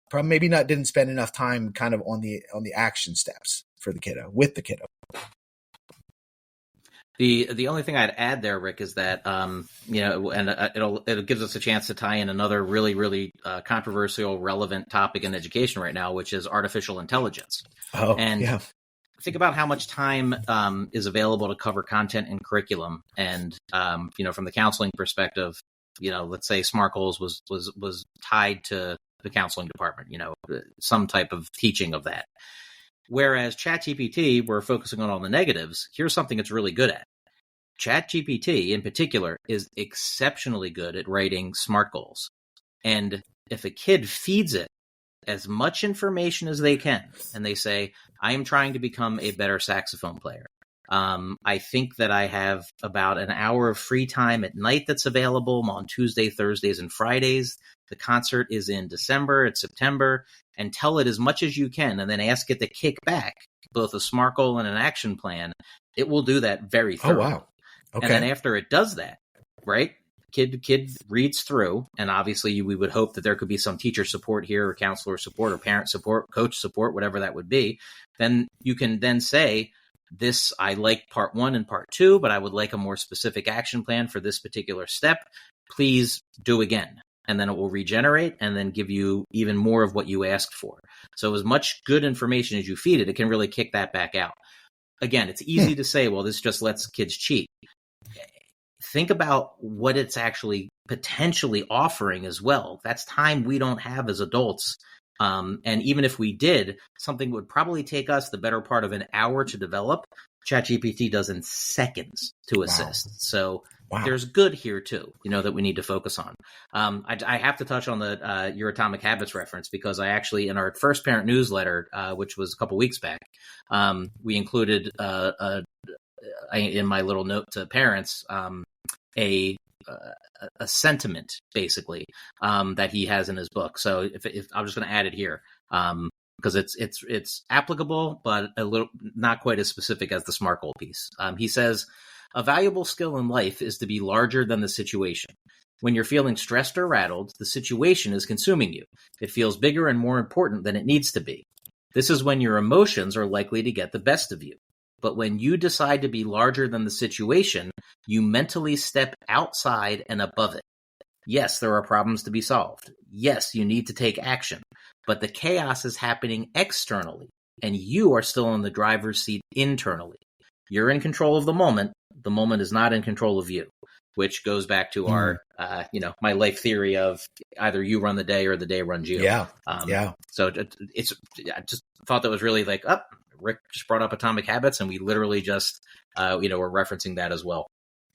probably maybe not didn't spend enough time kind of on the action steps for the kiddo, with the kiddo. The only thing I'd add there, Rick, is that, and it gives us a chance to tie in another really, really controversial, relevant topic in education right now, which is artificial intelligence. Oh, and yeah. Think about how much time is available to cover content and curriculum. And, from the counseling perspective, let's say SMART goals was tied to the counseling department, some type of teaching of that. Whereas ChatGPT, we're focusing on all the negatives. Here's something it's really good at. ChatGPT in particular is exceptionally good at writing SMART goals. And if a kid feeds it as much information as they can, and they say, I am trying to become a better saxophone player. I think that I have about an hour of free time at night that's available on Tuesday, Thursdays, and Fridays. The concert is in December, it's September, and tell it as much as you can, and then ask it to kick back both a SMART goal and an action plan. It will do that very thoroughly. Oh, wow. Okay. And then after it does that, right, kid reads through, and obviously we would hope that there could be some teacher support here, or counselor support, or parent support, coach support, whatever that would be. Then you can then say, this, I like part 1 and part 2, but I would like a more specific action plan for this particular step. Please do again. And then it will regenerate and then give you even more of what you asked for. So as much good information as you feed it, it can really kick that back out. Again, it's easy to say, well, this just lets kids cheat. Think about what it's actually potentially offering as well. That's time we don't have as adults. And even if we did, something would probably take us the better part of an hour to develop. ChatGPT does in seconds to assist. Wow. So there's good here too, that we need to focus on. I have to touch on the Your Atomic Habits reference, because I actually, in our first parent newsletter, which was a couple weeks back, we included in my little note to parents a sentiment, basically, that he has in his book. So if I'm just going to add it here, because it's applicable, but a little not quite as specific as the SMART goal piece. He says, a valuable skill in life is to be larger than the situation. When you're feeling stressed or rattled, the situation is consuming you. It feels bigger and more important than it needs to be. This is when your emotions are likely to get the best of you. But when you decide to be larger than the situation, you mentally step outside and above it. Yes, there are problems to be solved. Yes, you need to take action. But the chaos is happening externally, and you are still in the driver's seat internally. You're in control of the moment. The moment is not in control of you, which goes back to our, my life theory of either you run the day or the day runs you. Yeah. So I just thought that was really like, Rick just brought up Atomic Habits, and we literally just, we're referencing that as well.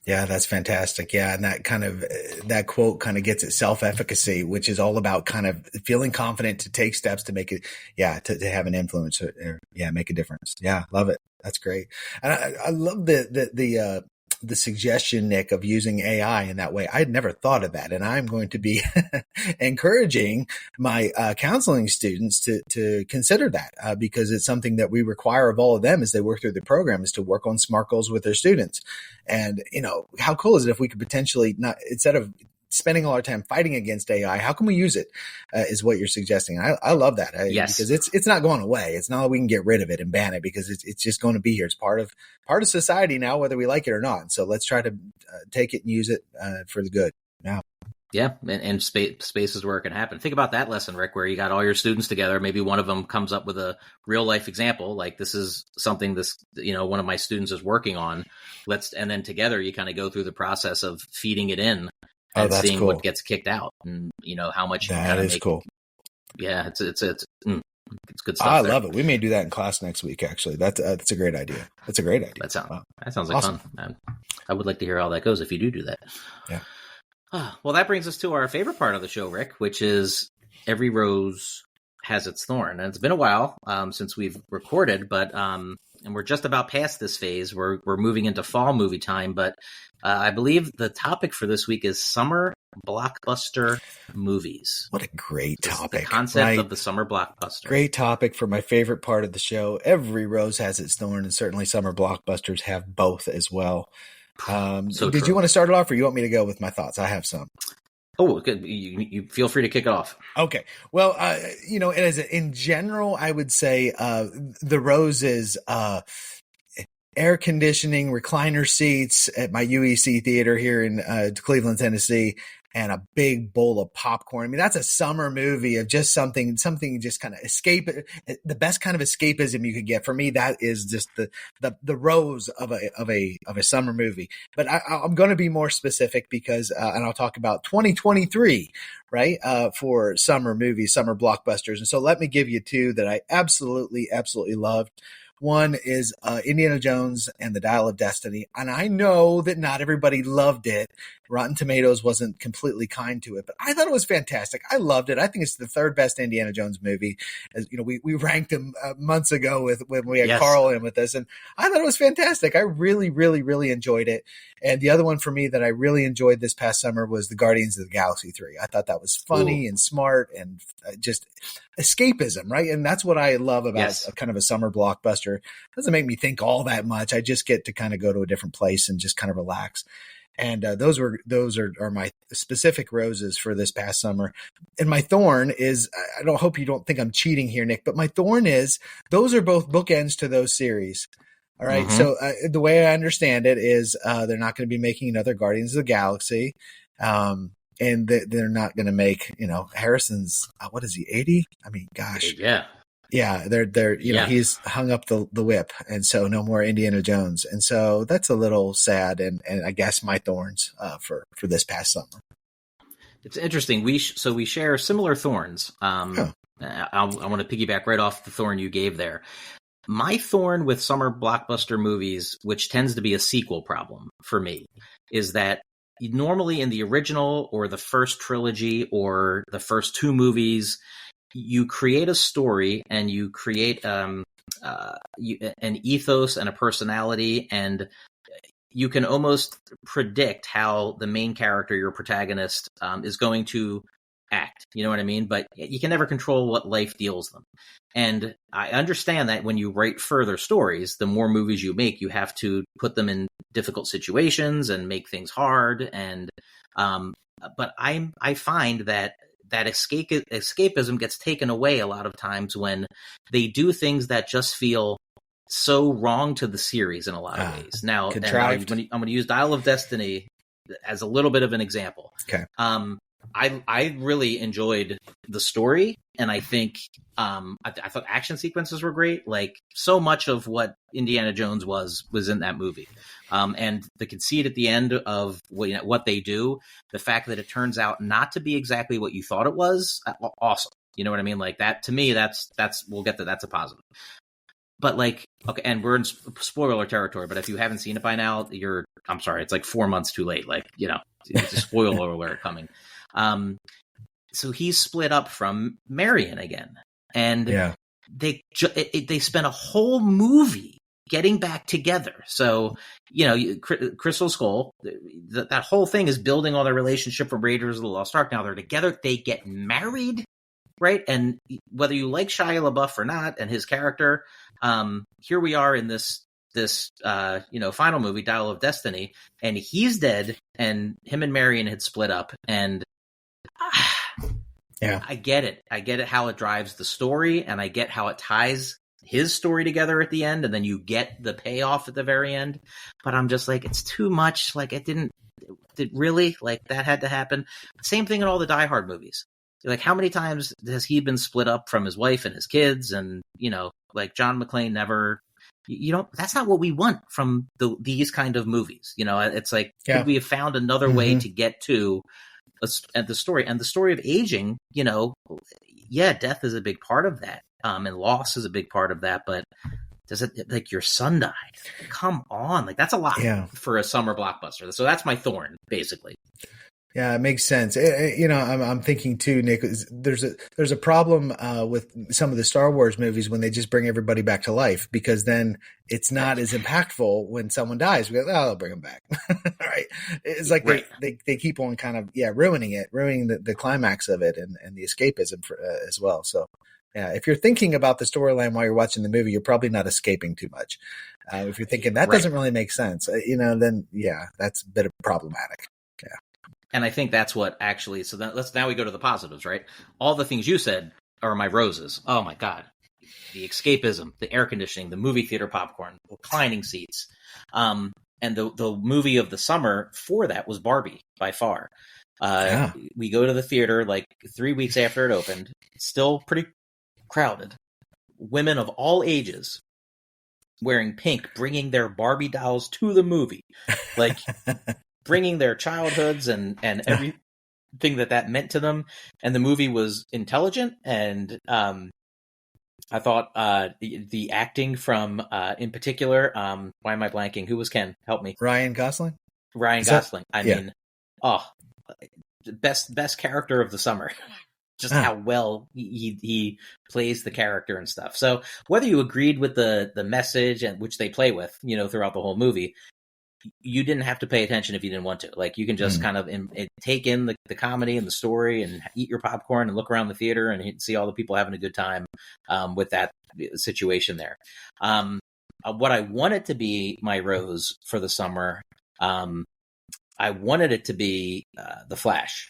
Yeah, that's fantastic. Yeah. And that quote kind of gets at self-efficacy, which is all about kind of feeling confident to take steps to make it, to have an influence or make a difference. Yeah. Love it. That's great. And I love the suggestion, Nick, of using AI in that way. I had never thought of that. And I'm going to be encouraging my counseling students to consider that because it's something that we require of all of them as they work through the program, is to work on SMART goals with their students. And, how cool is it if we could potentially not, instead of spending all our time fighting against AI, how can we use it, is what you're suggesting. I love that. Yes. Because it's not going away. It's not like we can get rid of it and ban it, because it's just going to be here. It's part of society now, whether we like it or not. So let's try to take it and use it for the good. Yeah. Yeah. And spaces where it can happen. Think about that lesson, Rick, where you got all your students together. Maybe one of them comes up with a real life example. Like, this is something one of my students is working on. And then together you kind of go through the process of feeding it in. And seeing what gets kicked out, and how much that is cool. Yeah, it's good stuff. I love it. We may do that in class next week. Actually, that's a great idea. That's a great idea. That sounds like awesome. Fun. I would like to hear how that goes if you do that. Yeah. Well, that brings us to our favorite part of the show, Rick, which is every rose has its thorn. And it's been a while since we've recorded, but and we're just about past this phase. We're moving into fall movie time, but I believe the topic for this week is summer blockbuster movies. What a great topic. The concept of the summer blockbuster. Great topic for my favorite part of the show. Every rose has its thorn, and certainly summer blockbusters have both as well. Did you want to start it off, or you want me to go with my thoughts? I have some. Oh, good. You feel free to kick it off. Okay. Well, in general, I would say the roses, air conditioning, recliner seats at my UEC theater here in Cleveland, Tennessee, and a big bowl of popcorn. I mean, that's a summer movie of just something just kind of escape, the best kind of escapism you could get. For me, that is just the rose of a summer movie. But I'm going to be more specific because, and I'll talk about 2023, right? For summer movies, summer blockbusters. And so let me give you two that I absolutely loved. One is Indiana Jones and the Dial of Destiny. And I know that not everybody loved it. Rotten Tomatoes wasn't completely kind to it, but I thought it was fantastic. I loved it. I think it's the third best Indiana Jones movie. As you know, we ranked them months ago when we had Carl in with us, and I thought it was fantastic. I really, really, really enjoyed it. And the other one for me that I really enjoyed this past summer was the Guardians of the Galaxy 3. I thought that was funny and smart and just escapism, right? And that's what I love about a kind of a summer blockbuster. It doesn't make me think all that much. I just get to kind of go to a different place and just kind of relax. And those are my specific roses for this past summer. And my thorn is, I don't hope you don't think I'm cheating here, Nick, but my thorn is those are both bookends to those series. All right. Mm-hmm. So the way I understand it is they're not going to be making another Guardians of the Galaxy. And they're not going to make, Harrison's, what is he, 80? I mean, gosh. Yeah, they're he's hung up the whip, and so no more Indiana Jones, and so that's a little sad, and I guess my thorns for this past summer. It's interesting. We share similar thorns. I want to piggyback right off the thorn you gave there. My thorn with summer blockbuster movies, which tends to be a sequel problem for me, is that normally in the original or the first trilogy or the first two movies, you create a story and you create an ethos and a personality, and you can almost predict how the main character, your protagonist, is going to act. You know what I mean? But you can never control what life deals them. And I understand that when you write further stories, the more movies you make, you have to put them in difficult situations and make things hard. And but I find that escapism gets taken away a lot of times when they do things that just feel so wrong to the series in a lot of ways. Now, I'm going to use Dial of Destiny as a little bit of an example. Okay. I really enjoyed the story, and I think I thought action sequences were great. Like, so much of what Indiana Jones was in that movie. And the conceit at the end of what they do, the fact that it turns out not to be exactly what you thought it was, awesome. You know what I mean? Like, that, to me, that's we'll get to, that's a positive. But like, okay, and we're in spoiler territory, but if you haven't seen it by now, I'm sorry, it's like 4 months too late. Like, it's a spoiler alert coming. So he's split up from Marion again, and they spent a whole movie getting back together. So, Crystal Skull, that whole thing is building on their relationship from Raiders of the Lost Ark. Now they're together. They get married, right? And whether you like Shia LaBeouf or not, and his character, here we are in this final movie, Dial of Destiny, and he's dead, and him and Marion had split up, and I get it. I get it how it drives the story, and I get how it ties his story together at the end, and then you get the payoff at the very end. But I'm just like, it's too much. Like, did really, like, that had to happen? Same thing in all the Die Hard movies. Like, how many times has he been split up from his wife and his kids? And, like, John McClane never, that's not what we want from these kind of movies. It's like, could we have found another way to get to the story? And the story of aging, death is a big part of that. And loss is a big part of that, but does it, like, your son died? Come on. Like, that's a lot for a summer blockbuster. So that's my thorn, basically. Yeah, it makes sense. I'm thinking too, Nick, there's a problem with some of the Star Wars movies when they just bring everybody back to life, because then it's not as impactful when someone dies. We go, they'll bring them back. Right. It's like they keep on kind of, ruining the climax of it and the escapism as well. So, yeah, if you're thinking about the storyline while you're watching the movie, you're probably not escaping too much. If you're thinking that doesn't really make sense, then that's a bit problematic. Yeah. And I think that's what actually, so now we go to the positives, right? All the things you said are my roses. Oh my God. The escapism, the air conditioning, the movie theater popcorn, reclining seats. And the movie of the summer for that was Barbie, by far. We go to the theater like 3 weeks after it opened. It's still pretty crowded. Women of all ages wearing pink, bringing their Barbie dolls to the movie. Like, bringing their childhoods and everything that meant to them. And the movie was intelligent and I thought the acting from, in particular, why am I blanking? Who was Ken? Help me. Ryan Gosling? Ryan Is that- Gosling. I yeah. mean, oh, best character of the summer. Just how well he plays the character and stuff. So whether you agreed with the message and which they play with, throughout the whole movie, you didn't have to pay attention if you didn't want to. Like, you can just kind of take in the comedy and the story and eat your popcorn and look around the theater and see all the people having a good time with that situation there. What I wanted to be my rose for the summer, I wanted it to be The Flash.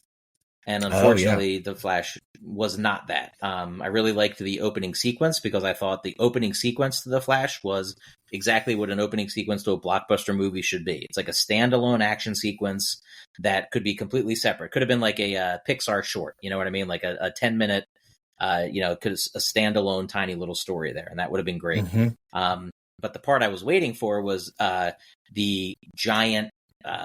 And unfortunately, The Flash was not that. I really liked the opening sequence because I thought the opening sequence to The Flash was exactly what an opening sequence to a blockbuster movie should be. It's like a standalone action sequence that could be completely separate. Could have been like a Pixar short, you know what I mean? Like a 10-minute, a standalone tiny little story there. And that would have been great. But the part I was waiting for was the giant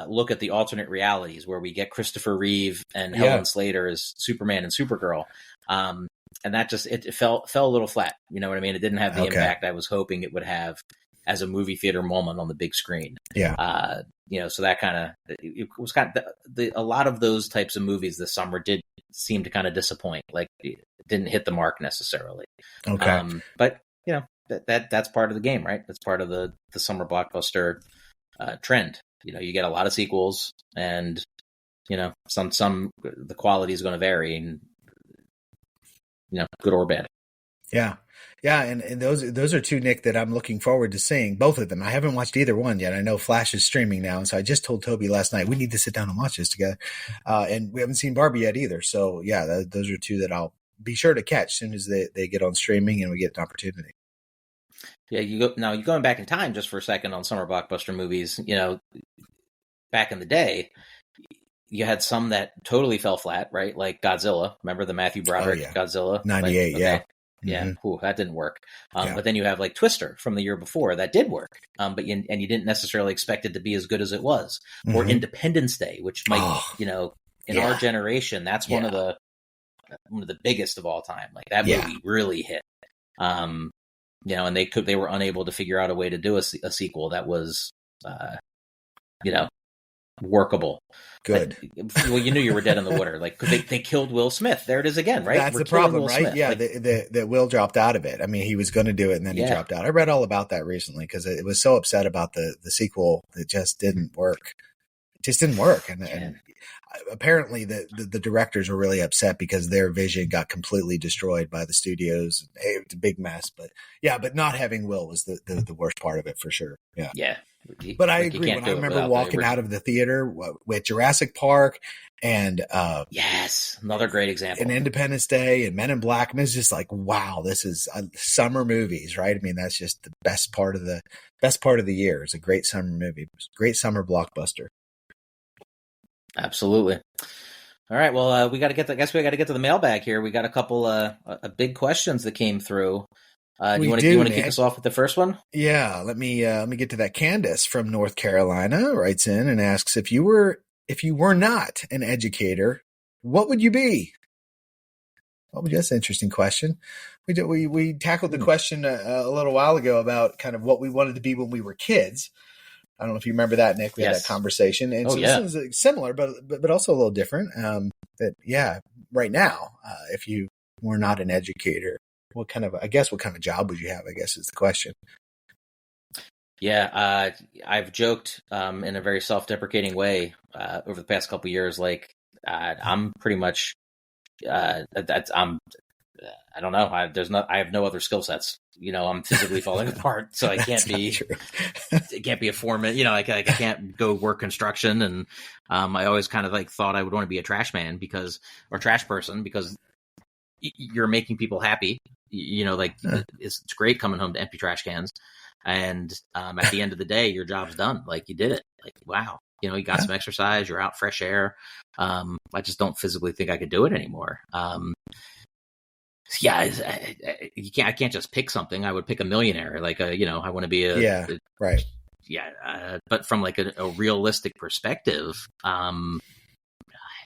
look at the alternate realities where we get Christopher Reeve and Helen Slater as Superman and Supergirl. And that just, it fell a little flat. You know what I mean? It didn't have the impact I was hoping it would have as a movie theater moment on the big screen. Yeah. So that kind of, it was kind of, a lot of those types of movies this summer did seem to kind of disappoint. Like, it didn't hit the mark necessarily. Okay. But that's part of the game, right? That's part of the summer blockbuster trend. You get a lot of sequels, and some the quality is going to vary, and good or bad. Yeah, and those are two, Nick, that I'm looking forward to seeing. Both of them. I haven't watched either one yet. I know Flash is streaming now, and so I just told Toby last night we need to sit down and watch this together. And we haven't seen Barbie yet either. So yeah, those are two that I'll be sure to catch as soon as they get on streaming and we get an opportunity. Yeah, you're going back in time just for a second on summer blockbuster movies. Back in the day, you had some that totally fell flat, right? Like Godzilla. Remember the Matthew Broderick Godzilla? 98, Yeah. Ooh, that didn't work. But then you have like Twister from the year before that did work. But you didn't necessarily expect it to be as good as it was. Or Independence Day, which might, in our generation, that's one of the biggest of all time. Like, that movie really hit. And they were unable to figure out a way to do a sequel that was, workable. Good. Well, you knew you were dead in the water. Like, they killed Will Smith. There it is again, right? That's the problem, right? Smith. Yeah, that Will dropped out of it. I mean, he was going to do it, and then he dropped out. I read all about that recently because it was so upset about the sequel that just didn't work. It just didn't work, and apparently the directors were really upset because their vision got completely destroyed by the studios. It was a big mess, but not having Will was the worst part of it for sure. Yeah. But I agree. When I remember walking out of the theater with Jurassic Park and another great example, and Independence Day and Men in Black, and it's just like, wow, this is summer movies, right? I mean, that's just the best part of the year. It's a great summer movie, great summer blockbuster. Absolutely. All right. Well, we got to get to the mailbag here. We got a couple big questions that came through. Do you want to kick us off with the first one? Yeah. Let me get to that. Candace from North Carolina writes in and asks, if you were not an educator, what would you be? That's an interesting question. We tackled the question a little while ago about kind of what we wanted to be when we were kids. I don't know if you remember that, Nick. We had that conversation, and this is similar, but also a little different. Right now, if you were not an educator, what kind of job would you have? I guess is the question. Yeah, I've joked in a very self-deprecating way over the past couple of years. Like, I'm pretty much I don't know. I have no other skill sets. I'm physically falling apart, so I can't be. It can't be a foreman. I can't go work construction. And I always kind of thought I would want to be a trash man or trash person because you're making people happy. It's great coming home to empty trash cans, and at the end of the day, your job's done. Like, you did it. Like, wow. You got some exercise. You're out, fresh air. I just don't physically think I could do it anymore. I can't just pick something. I would pick a millionaire. I want to be right. But from a realistic perspective,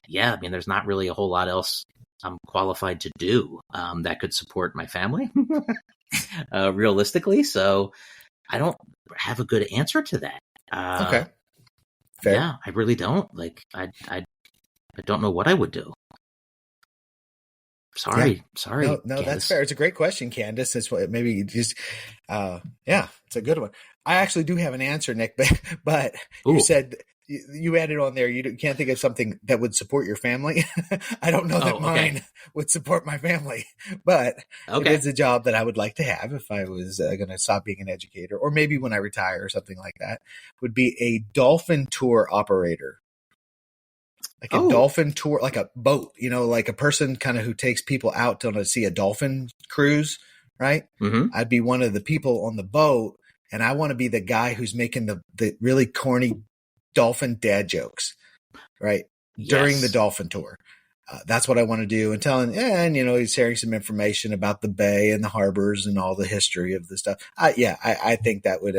there's not really a whole lot else I'm qualified to do that could support my family. realistically. So I don't have a good answer to that. Okay. Fair. Yeah, I really don't. Like, I don't know what I would do. Sorry. No, Candace. that's fair. It's a great question, Candace. It's what maybe you just, it's a good one. I actually do have an answer, Nick, but you said you added on there. You can't think of something that would support your family. I don't know that mine would support my family, but it is a job that I would like to have if I was going to stop being an educator, or maybe when I retire or something like that. Would be a dolphin tour operator. Like a dolphin tour, like a boat, like a person kind of who takes people out to see a dolphin cruise, right? Mm-hmm. I'd be one of the people on the boat, and I want to be the guy who's making the really corny dolphin dad jokes, right? Yes. During the dolphin tour. That's what I want to do. And he's sharing some information about the bay and the harbors and all the history of the stuff. I think that would,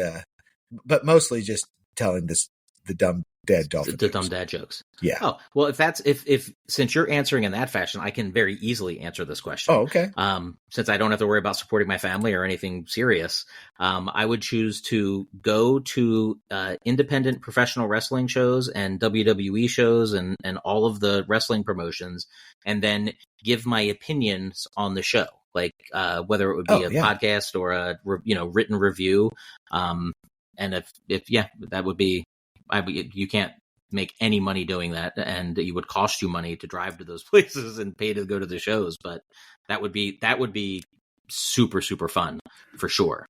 but mostly just telling the dumb dad dolphin jokes. Dumb dad jokes. Yeah. Oh, well, if since you're answering in that fashion, I can very easily answer this question. Oh, okay. Since I don't have to worry about supporting my family or anything serious, I would choose to go to independent professional wrestling shows and WWE shows and all of the wrestling promotions, and then give my opinions on the show, like whether it would be a podcast or a written review. And if that would be. You can't make any money doing that, and it would cost you money to drive to those places and pay to go to the shows. But that would be super, super fun for sure.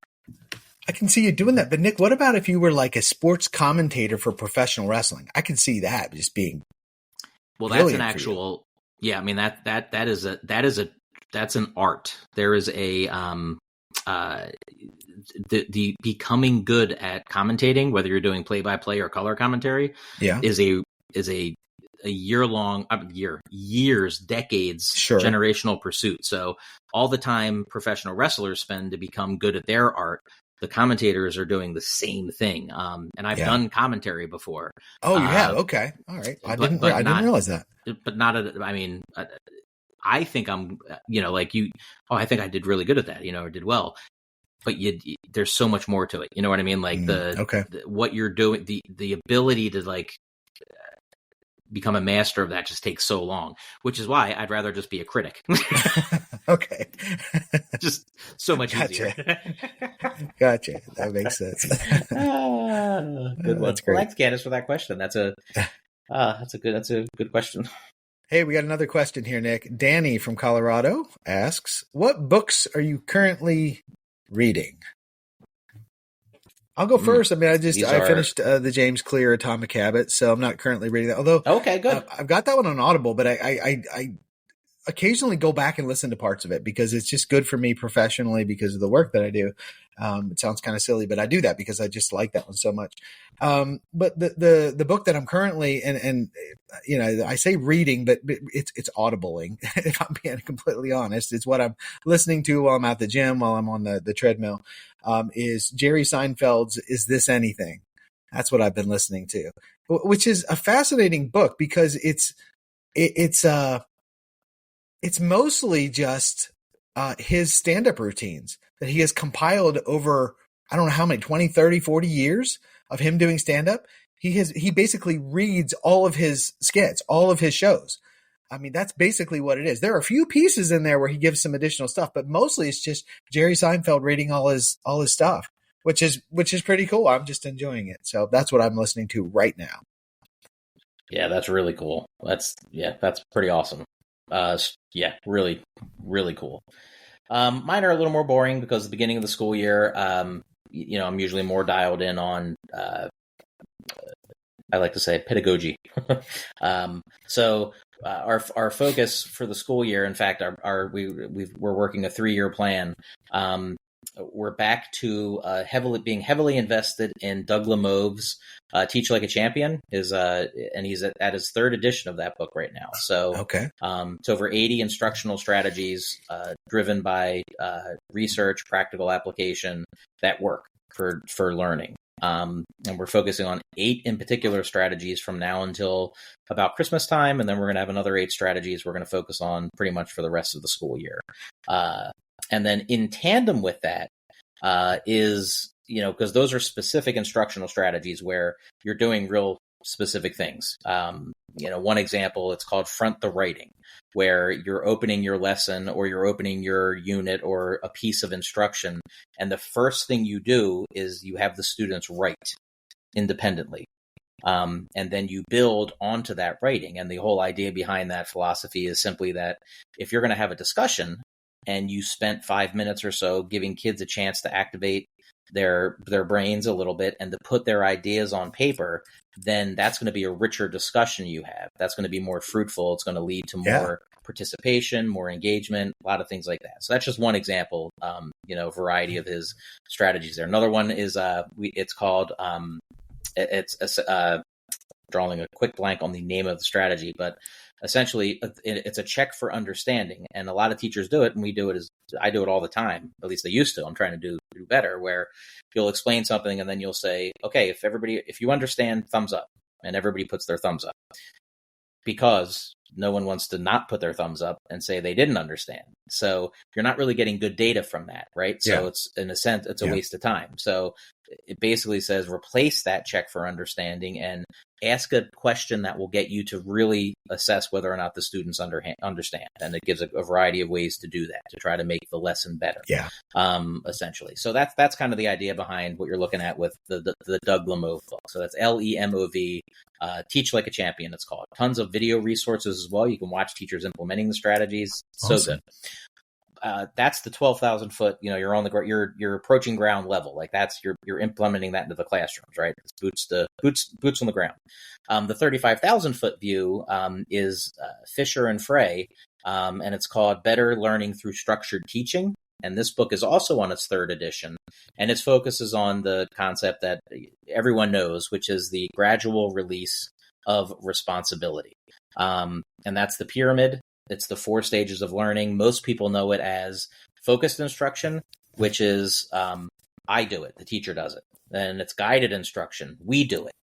I can see you doing that. But Nick, what about if you were like a sports commentator for professional wrestling? I can see that just being that's an actual. Yeah, I mean that's an art. There is a the becoming good at commentating, whether you're doing play-by-play or color commentary, is a decades generational pursuit. So all the time professional wrestlers spend to become good at their art, the commentators are doing the same thing. And I've done commentary before. Oh, you have? Okay. All right. I didn't realize that. But not I think I'm, like you, I think I did really good at that, or did well. But there's so much more to it. You know what I mean? Like what you're doing, the ability to become a master of that just takes so long, which is why I'd rather just be a critic. Okay. Just so much easier. Gotcha. That makes sense. Good one. That's great. Well, thanks, Candace, for that question. That's a good question. Hey, we got another question here, Nick. Danny from Colorado asks, what books are you currently reading? I'll go first. I mean, I finished the James Clear Atomic Habits, so I'm not currently reading that. Although, okay, good. I've got that one on Audible, but I occasionally go back and listen to parts of it because it's just good for me professionally because of the work that I do. It sounds kind of silly, but I do that because I just like that one so much. But the book that I'm currently, and I say reading, but it's audibling. If I'm being completely honest, it's what I'm listening to while I'm at the gym, while I'm on the treadmill, is Jerry Seinfeld's Is This Anything? That's what I've been listening to, which is a fascinating book because it's mostly just his stand-up routines that he has compiled over, I don't know how many, 20, 30, 40 years of him doing stand-up. He basically reads all of his skits, all of his shows. I mean, that's basically what it is. There are a few pieces in there where he gives some additional stuff, but mostly it's just Jerry Seinfeld reading all his stuff, which is pretty cool. I'm just enjoying it. So that's what I'm listening to right now. Yeah, that's really cool. That's pretty awesome. Really, really cool. Mine are a little more boring because at the beginning of the school year, I'm usually more dialed in on, I like to say pedagogy. So our focus for the school year, in fact, we're working a 3-year plan. We're back to being heavily invested in Doug Lemauve's Teach Like a Champion, and he's at his 3rd edition of that book right now. So it's over 80 instructional strategies driven by research, practical application that work for learning. And we're focusing on 8 in particular strategies from now until about Christmas time, and then we're going to have another 8 strategies we're going to focus on pretty much for the rest of the school year. And then in tandem with that is, because those are specific instructional strategies where you're doing real specific things. One example, it's called front the writing, where you're opening your lesson or you're opening your unit or a piece of instruction. And the first thing you do is you have the students write independently. And then you build onto that writing. And the whole idea behind that philosophy is simply that if you're going to have a discussion and you spent 5 minutes or so giving kids a chance to activate their brains a little bit and to put their ideas on paper, then that's going to be a richer discussion you have. That's going to be more fruitful. It's going to lead to more participation, more engagement, a lot of things like that. So that's just one example, variety of his strategies there. Another one is it's called drawing a quick blank on the name of the strategy, but essentially it's a check for understanding. And a lot of teachers do it, and I do it all the time. At least I used to. I'm trying to do better, where you'll explain something and then you'll say, okay, if you understand, thumbs up, and everybody puts their thumbs up, because no one wants to not put their thumbs up and say they didn't understand. So you're not really getting good data from that, right? So it's, in a sense, it's a waste of time. So it basically says replace that check for understanding and ask a question that will get you to really assess whether or not the students understand. And it gives a variety of ways to do that, to try to make the lesson better. Essentially. So that's kind of the idea behind what you're looking at with the Doug Lemov book. So that's LEMOV, Teach Like a Champion, it's called. Tons of video resources as well. You can watch teachers implementing the strategies. Awesome. So good. That's the 12,000 foot, you're on you're approaching ground level. Like that's, you're implementing that into the classrooms, right? It's boots on the ground. The 35,000 foot view, is, Fisher and Frey. And it's called Better Learning Through Structured Teaching. And this book is also on its third edition, and its focuses on the concept that everyone knows, which is the gradual release of responsibility. And that's the pyramid. It's the 4 stages of learning. Most people know it as focused instruction, which is I do it, the teacher does it. Then it's guided instruction, we do it.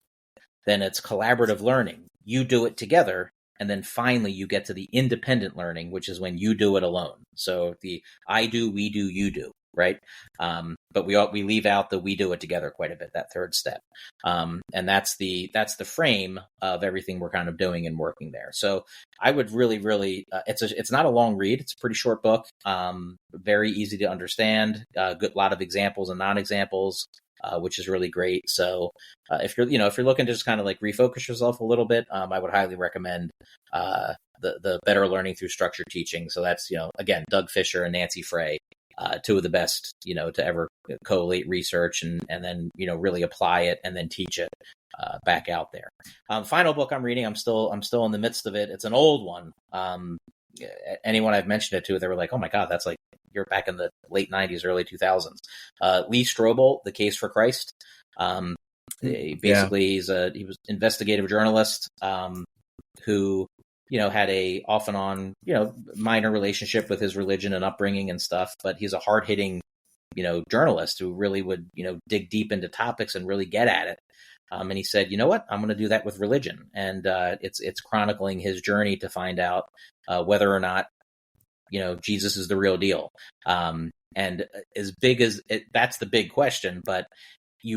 Then it's collaborative learning, you do it together. And then finally you get to the independent learning, which is when you do it alone. So the I do, we do, you do, right? But we leave out the we do it together quite a bit, that third step. And that's the frame of everything we're kind of doing and working there. So I would really, it's not a long read. It's a pretty short book, very easy to understand, good lot of examples and non-examples, which is really great. So if you're looking to just kind of like refocus yourself a little bit, I would highly recommend the Better Learning Through Structured Teaching. So that's, again, Doug Fisher and Nancy Frey, 2 of the best, to ever collate research and then, really apply it and then teach it back out there. Final book I'm reading, I'm still in the midst of it. It's an old one. Anyone I've mentioned it to, they were like, oh my God, that's like, you're back in the late 90s, early 2000s. Lee Strobel, The Case for Christ. Basically, he was an investigative journalist who, had a off and on, minor relationship with his religion and upbringing and stuff. But he's a hard hitting, journalist who really would, dig deep into topics and really get at it. And he said, you know what, I'm going to do that with religion. And it's chronicling his journey to find out whether or not, Jesus is the real deal. And as big as that's the big question, but he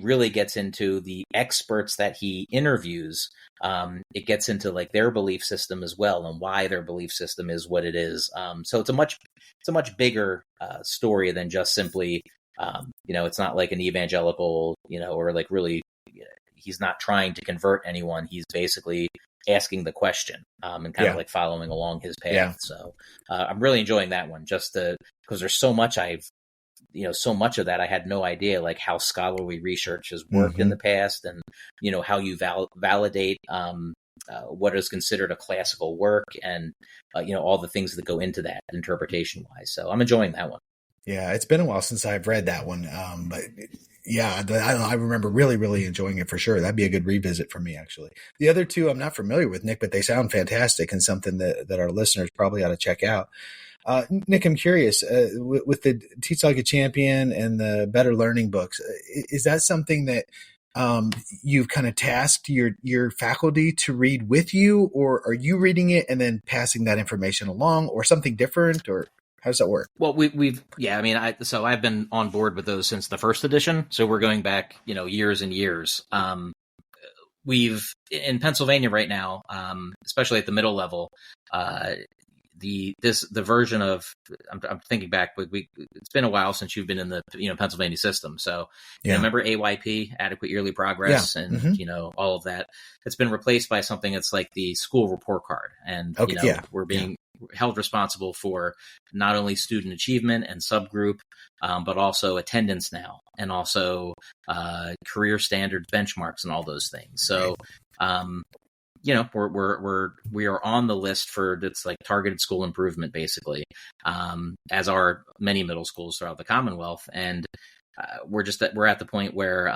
really gets into the experts that he interviews. It gets into like their belief system as well and why their belief system is what it is. So it's a much bigger story than just simply, it's not like an evangelical, or like really, he's not trying to convert anyone. He's basically asking the question and kind of like following along his path. So I'm really enjoying that one just because there's so much so much of that I had no idea, like how scholarly research has worked in the past and, how you validate what is considered a classical work and, all the things that go into that interpretation wise. So I'm enjoying that one. Yeah, it's been a while since I've read that one. But yeah, I remember really, really enjoying it for sure. That'd be a good revisit for me, actually. The other 2 I'm not familiar with, Nick, but they sound fantastic and something that our listeners probably ought to check out. Nick, I'm curious, with the Teach Like a Champion and the Better Learning books, is that something that you've kind of tasked your faculty to read with you, or are you reading it and then passing that information along, or something different? Or How does that work? Well, so I've been on board with those since the first edition. So we're going back, years and years. We've in Pennsylvania right now, especially at the middle level, the version of I'm thinking back, it's been a while since you've been in the Pennsylvania system. So remember AYP, adequate yearly progress, and all of that. It's been replaced by something that's like the school report card, and we're being held responsible for not only student achievement and subgroup, but also attendance now, and also career standards benchmarks and all those things. So, we are on the list for it's like targeted school improvement, basically, as are many middle schools throughout the Commonwealth. And we're at the point where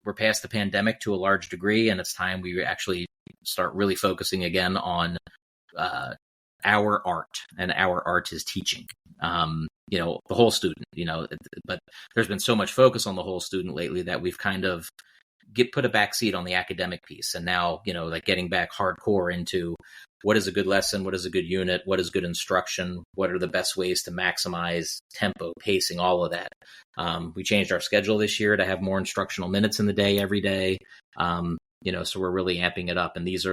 we're past the pandemic to a large degree, and it's time we actually start really focusing again on our art, and our art is teaching. The whole student, but there's been so much focus on the whole student lately that we've kind of put a backseat on the academic piece. And now, like getting back hardcore into what is a good lesson, what is a good unit, what is good instruction, what are the best ways to maximize tempo, pacing, all of that. We changed our schedule this year to have more instructional minutes in the day every day. So we're really amping it up, and this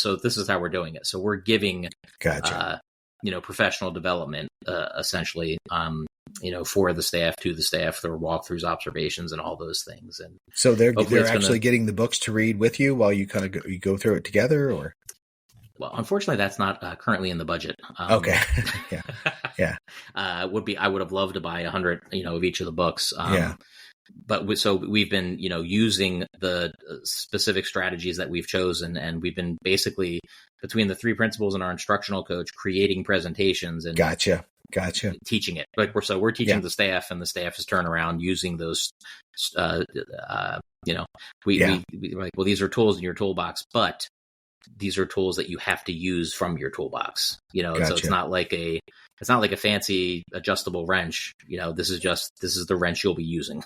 is how we're doing it. So we're giving, professional development, essentially, for the staff, to the staff, through walkthroughs, observations, and all those things. And so they're actually getting the books to read with you while you kind of go through it together, or? Well, unfortunately, that's not currently in the budget. Okay. Yeah. I would have loved to buy 100, of each of the books. But we've been, using the specific strategies that we've chosen, and we've been basically, between the three principals and our instructional coach, creating presentations and Gotcha. teaching it. Like we're teaching the staff, and the staff is turn around using those. We like, well, these are tools in your toolbox, but these are tools that you have to use from your toolbox. Gotcha. So it's not like a fancy adjustable wrench. This is the wrench you'll be using.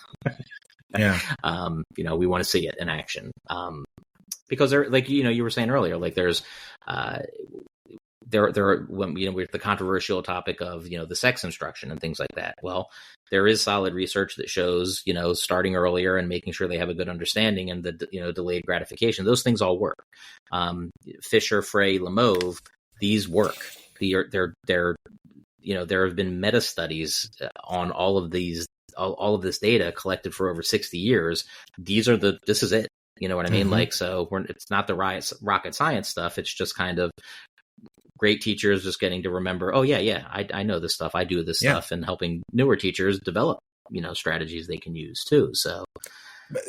Yeah. We want to see it in action. Because there, like, you were saying earlier, like there's, with the controversial topic of, the sex instruction and things like that. Well, there is solid research that shows, starting earlier and making sure they have a good understanding, and the, delayed gratification, those things all work. Fisher, Frey, Lemove, these work. There have been meta studies on all of these, all of this data collected for over 60 years. This is it. You know what I mean? Mm-hmm. Like, so it's not the rocket science stuff. It's just kind of great teachers just getting to remember, oh yeah, I know this stuff. I do this stuff, and helping newer teachers develop, strategies they can use too. So,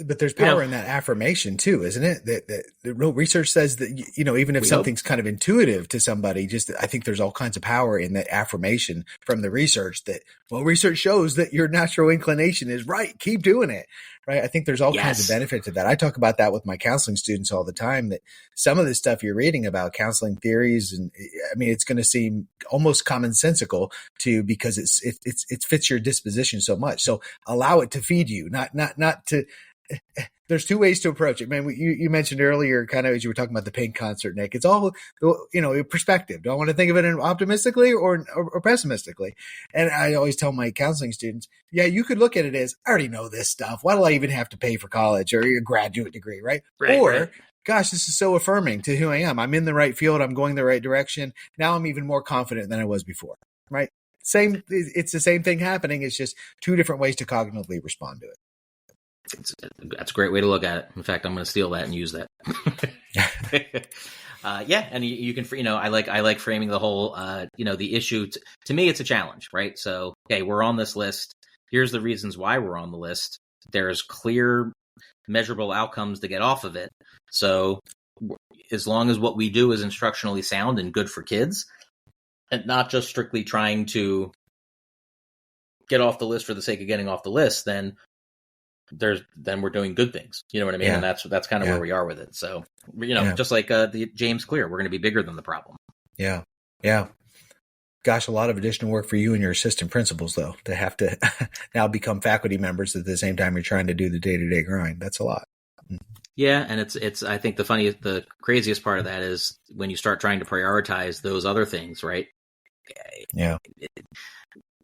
but there's power in that affirmation too, isn't it? That the real research says that, even if something's kind of intuitive to somebody, I think there's all kinds of power in that affirmation from the research that, research shows that your natural inclination is right. Keep doing it. Right. I think there's all kinds of benefit to that. I talk about that with my counseling students all the time, that some of the stuff you're reading about counseling theories, and it's going to seem almost commonsensical because it fits your disposition so much. So allow it to feed you, not to. There's two ways to approach it, man. You mentioned earlier, kind of as you were talking about the Pink concert, Nick, it's all, perspective. Do I want to think of it optimistically or pessimistically? And I always tell my counseling students, you could look at it as, I already know this stuff. Why do I even have to pay for college or a graduate degree? Right. Gosh, this is so affirming to who I am. I'm in the right field. I'm going the right direction. Now I'm even more confident than I was before. Right. It's the same thing happening. It's just two different ways to cognitively respond to it. That's a great way to look at it. In fact, I'm going to steal that and use that. And you can, I like framing the whole, the issue. To me, it's a challenge, right? So, okay, we're on this list. Here's the reasons why we're on the list. There's clear, measurable outcomes to get off of it. So, as long as what we do is instructionally sound and good for kids, and not just strictly trying to get off the list for the sake of getting off the list, then we're doing good things. You know what I mean? Yeah. And that's kind of where we are with it. So, just like the James Clear, we're going to be bigger than the problem. Yeah. Yeah. Gosh, a lot of additional work for you and your assistant principals, though, to have to now become faculty members at the same time you're trying to do the day-to-day grind. That's a lot. Yeah. And it's, I think the craziest part of that is when you start trying to prioritize those other things, right? Yeah.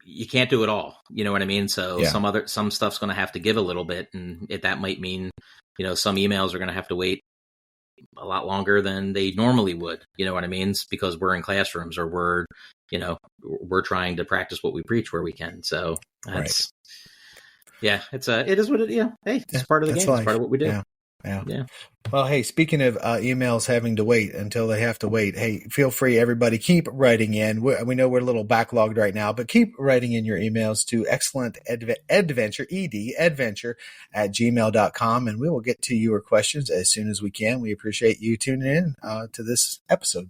You can't do it all. You know what I mean? So Yeah. some stuff's going to have to give a little bit, and that might mean, some emails are going to have to wait a lot longer than they normally would. You know what I mean? It's because we're in classrooms, or we're trying to practice what we preach where we can. So that's, it is what it, hey, it's part of the game. Life. It's part of what we do. Yeah. Yeah. Well, hey, speaking of emails having to wait until they have to wait, hey, feel free, everybody, keep writing in. We know we're a little backlogged right now, but keep writing in your emails to EdVenture, EdVenture at gmail.com, and we will get to your questions as soon as we can. We appreciate you tuning in to this episode.